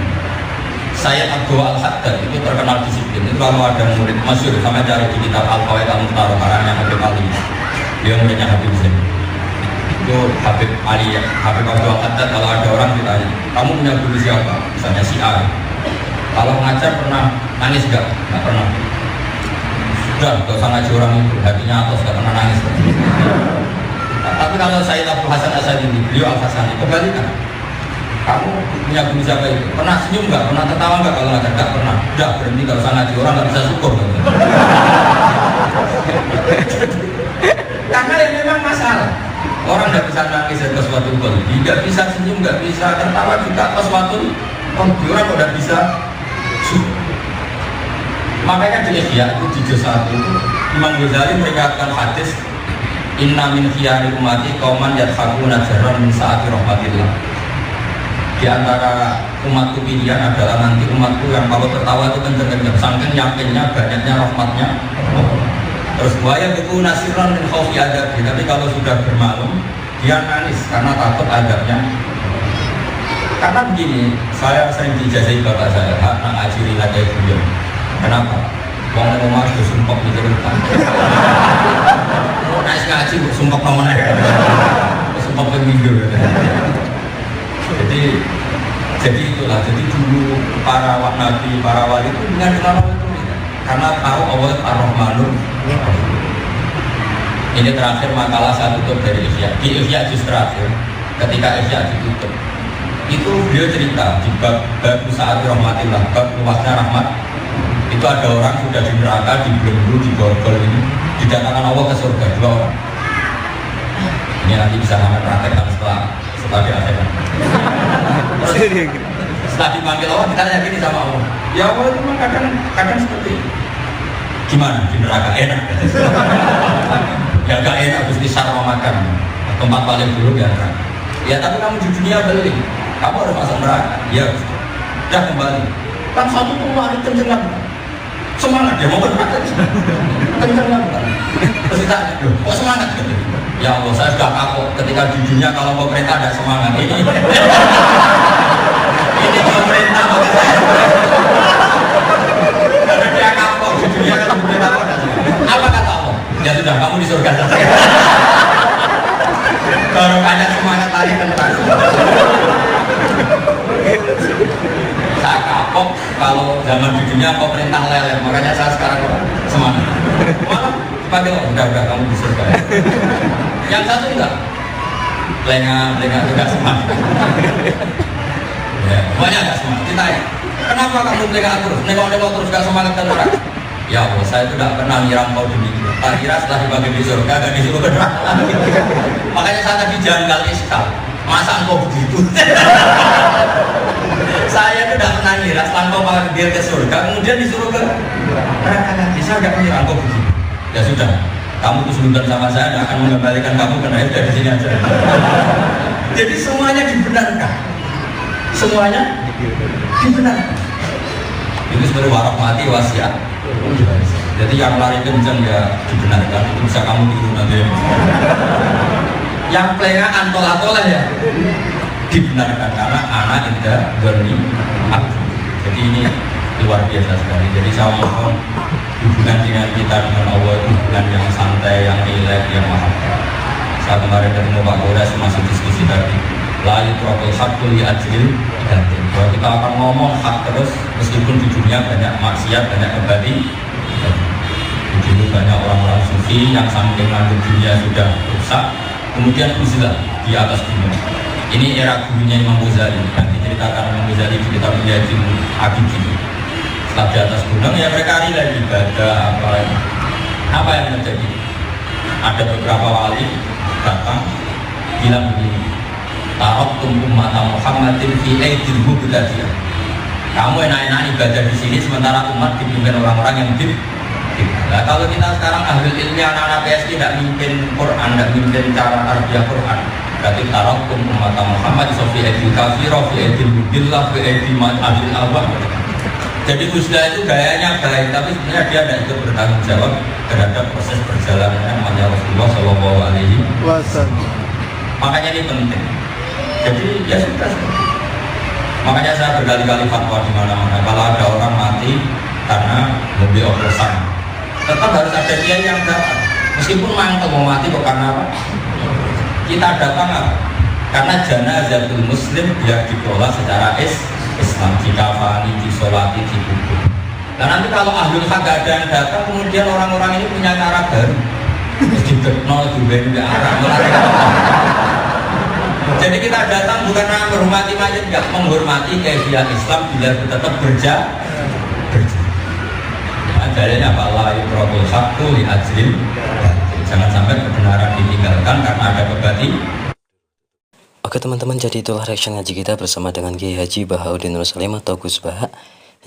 Sayyid Abdul Al-Haddad itu terkenal disiplin. Itu kalau ada murid masyhur sama cari di kitab Al-Qawaid Al-Mukhtarah karangnya Habib Ali. Dia muridnya Habib Zain. Itu Habib Ali, Habib Abdul Haddad. Kalau ada orang ditanya, kamu punya guru siapa? Misalnya si A. Kalau mengajar pernah nangis enggak? Enggak pernah. Sudah, gak usah ngaji orang itu, hatinya atas, gak pernah nangis. Tapi kalau Sayyid Abdul Hasan Asadi, beliau Al-Hasani, kebalikan. kamu punya guru siapa itu? Pernah senyum nggak? Pernah tertawa nggak? Kalau nggak pernah. Udah berhenti, kalau usah ngaji, orang nggak bisa syukur. Karena yang memang masalah. Orang nggak bisa nangis ke suatu kondisi, nggak bisa senyum, nggak bisa tertawa juga ke suatu kondisi, orang nggak bisa syukur. Makanya di Ihya itu di juz 1 itu Imam Ghazali meringatkan hadis inna min khiyari umati qauman yadhakuna jarran min saati rahmatillah. Di antara umatku pilihan adalah nanti umatku yang kalau tertawa itu kenceng-kenceng, saking yakinnya banyaknya rahmatnya. Terus buaya itu nasiran min khaufi adab, tapi kalau sudah bermalam dia nangis karena takut adabnya. Karena begini, saya sering dijajahi bapak saya, nak ajiri lagi beliau. Kenapa? Wong nang omah wis sumpah mikir utang. Nek ngaji sumpah nomone. Sumpah peminggu. Jadi itulah. Jadi dulu para nabi, para wali itu dengan Allah itu karena tahu Allah Ar-Rahmanur. Ini terakhir makalah saya tutup dari Ihya. Di Ihya juz terakhir, ketika Ihya ditutup, itu beliau cerita di bab saat rahmatillah, bab luasnya rahmat. Itu ada orang sudah di neraka, di belenggu, di borgol ini didatangkan Allah ke surga, 2 orang. Ini nanti bisa kami praktekkan setelah diakhirat. Setelah dipanggil Allah, kita tanya gini sama Allah, ya Allah itu memang kadang seperti ini. Gimana di neraka? Enak. Ya gak enak, Gusti sarwa makan. Tempat paling buruk ya neraka. Ya tapi kamu di dunia beli, kamu harus masuk neraka. Ya udah kembali. Kan satu keluar kenceng semangat dia mau berpraktek kenceng. Terus kita kok semangat gitu. Ya Allah, saya sudah kapok ketika di dunia kalau pemerintah ada semangat ini pemerintah maksud saya. Karena dia kapok di dunia kalau pemerintah ada semangat. Apa kata Allah? Ya sudah, kamu di surga saja. Kalau ada semangat lari ke neraka. Saya kapok kalau zaman di dunia pemerintah lelet, makanya saya sekarang semangat. Malah panggil udah kamu di surga. Yang satu enggak, lengah juga semangat. Ya, semuanya enggak semangat. Ditanya, kenapa kamu lengah terus? Nengok terus gak semangat kan orang? Ya Allah, saya itu tidak pernah nyiram kau demikian. Tak kira setelah dibagi di surga gak disuruh ke neraka. Makanya saya tadi janggal iskal. Masa engkau begitu? Saya itu tidak pernah ngira setelah engkau panggil ke surga, kemudian disuruh ke neraka lagi. Saya tidak pernah engkau begitu. Ya sudah, kamu kesulitan sama saya, tidak akan mengembalikan kamu ke neraka, dari sini aja. Jadi semuanya dibenarkan. Semuanya dibenarkan. Itu sebenarnya warak mati wasiat. Jadi yang lari kenceng ya dibenarkan, itu bisa kamu tiru nanti. Yang pelengah antol-antoleh ya dibenarkan karena anak indah berni aku. Jadi ini luar biasa sekali. Jadi saya mohon hubungan dengan kita dengan Allah itu hubungan yang santai, yang rileks, yang mahal. Saya kemarin ketemu Pak Gores masih diskusi tadi. Lalu prokul hakul li ajril ganti. Bahwa kita akan ngomong hak terus meskipun di dunia banyak maksiat, banyak kembali. Dulu banyak orang-orang sufi yang samping lanjut dunia sudah rusak, kemudian uzilah di atas dunia. Ini era gurunya Imam Ghazali yang diceritakan Imam Ghazali di kitab Minhajul Abidin. Setelah di atas gunung ya mereka rileks ibadah apa yang terjadi? Ada beberapa wali datang bilang begini, taraktum ummata Muhammadin fi aidil mubtadi'ah. Kamu enak-enak ibadah di sini sementara umat dipimpin orang-orang yang nah kalau kita sekarang ahli ilmu anak-anak PSI tidak mimpin Quran, tidak mimpin cara Arabiah Quran, berarti taraktum umat Muhammad fi aidil kafirah, fi aidil mubillah, fi aidil adil awam. Jadi Uzlah itu gayanya baik, tapi sebenarnya dia tidak ikut bertanggung jawab terhadap proses perjalanan umatnya Rasulullah Shallallahu Alaihi Wasallam. Makanya ini penting. Jadi ya sudah. Makanya saya berkali-kali fatwa di mana-mana. Kalau ada orang mati karena mobil oplosan, tetap harus ada dia yang datang. Meskipun mantel mau mati kok karena apa? Kita datang apa? Karena janazatul muslim dia dikelola secara Islam, dikafani, disolati, dikubur. Dan nanti kalau ahlul haq gak ada yang datang, kemudian orang-orang ini punya cara baru. Terus dibekno juga arah. Jadi kita datang bukan menghormati mayat, enggak, menghormati keyakinan Islam bila tetap berjalan. Nah, dalilnya apa? Allah yukrabul haqqu li ajlin. Jangan sampai kebenaran ditinggalkan karena ada kebatilan. Oke teman-teman, jadi itulah reaction ngaji kita bersama dengan Kiai Haji Bahauddin Nur Salim atau Gus Baha.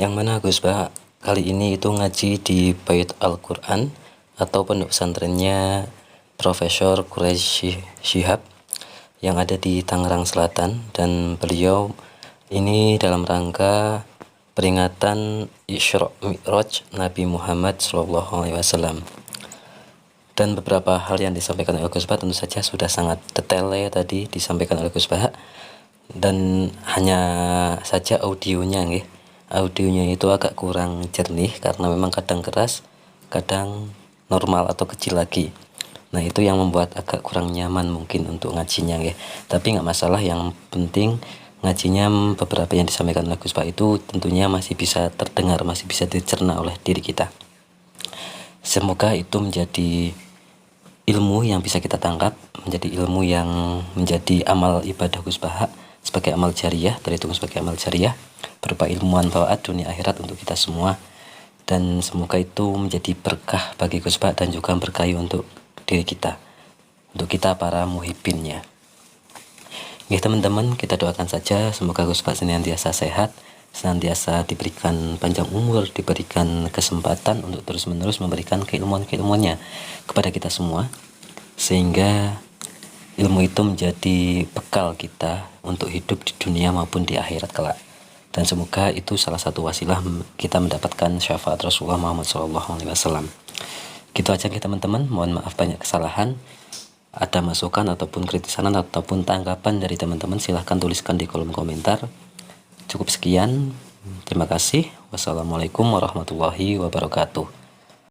Yang mana Gus Baha kali ini itu ngaji di Bait Al-Quran atau pondok pesantrennya Profesor Quraisy Shihab yang ada di Tangerang Selatan, dan beliau ini dalam rangka peringatan Isra Mi'raj Nabi Muhammad SAW. Dan beberapa hal yang disampaikan oleh Gus Baha tentu saja sudah sangat detail ya tadi disampaikan oleh Gus Baha, dan hanya saja audionya itu agak kurang jernih karena memang kadang keras, kadang normal atau kecil lagi. Nah itu yang membuat agak kurang nyaman mungkin untuk ngajinya ya. Tapi nggak masalah, yang penting ngajinya beberapa yang disampaikan oleh Gus Baha itu tentunya masih bisa terdengar, masih bisa dicerna oleh diri kita. Semoga itu menjadi ilmu yang bisa kita tangkap, menjadi ilmu yang menjadi amal ibadah Gus Baha sebagai amal jariah, terhitung sebagai amal jariah berupa ilmu manfaat dunia akhirat untuk kita semua. Dan semoga itu menjadi berkah bagi Gus Baha dan juga berkah untuk diri kita, untuk kita para muhibbinnya. Ya teman-teman, kita doakan saja semoga Gus Baha senantiasa sehat, senantiasa diberikan panjang umur, diberikan kesempatan untuk terus-menerus memberikan keilmuan-keilmuannya kepada kita semua, sehingga ilmu itu menjadi bekal kita untuk hidup di dunia maupun di akhirat kelak. Dan semoga itu salah satu wasilah kita mendapatkan syafaat Rasulullah Muhammad SAW. Gitu aja ya teman-teman, mohon maaf banyak kesalahan. Ada masukan ataupun kritisan ataupun tanggapan dari teman-teman, silahkan tuliskan di kolom komentar. Cukup sekian, terima kasih. Wassalamualaikum warahmatullahi wabarakatuh.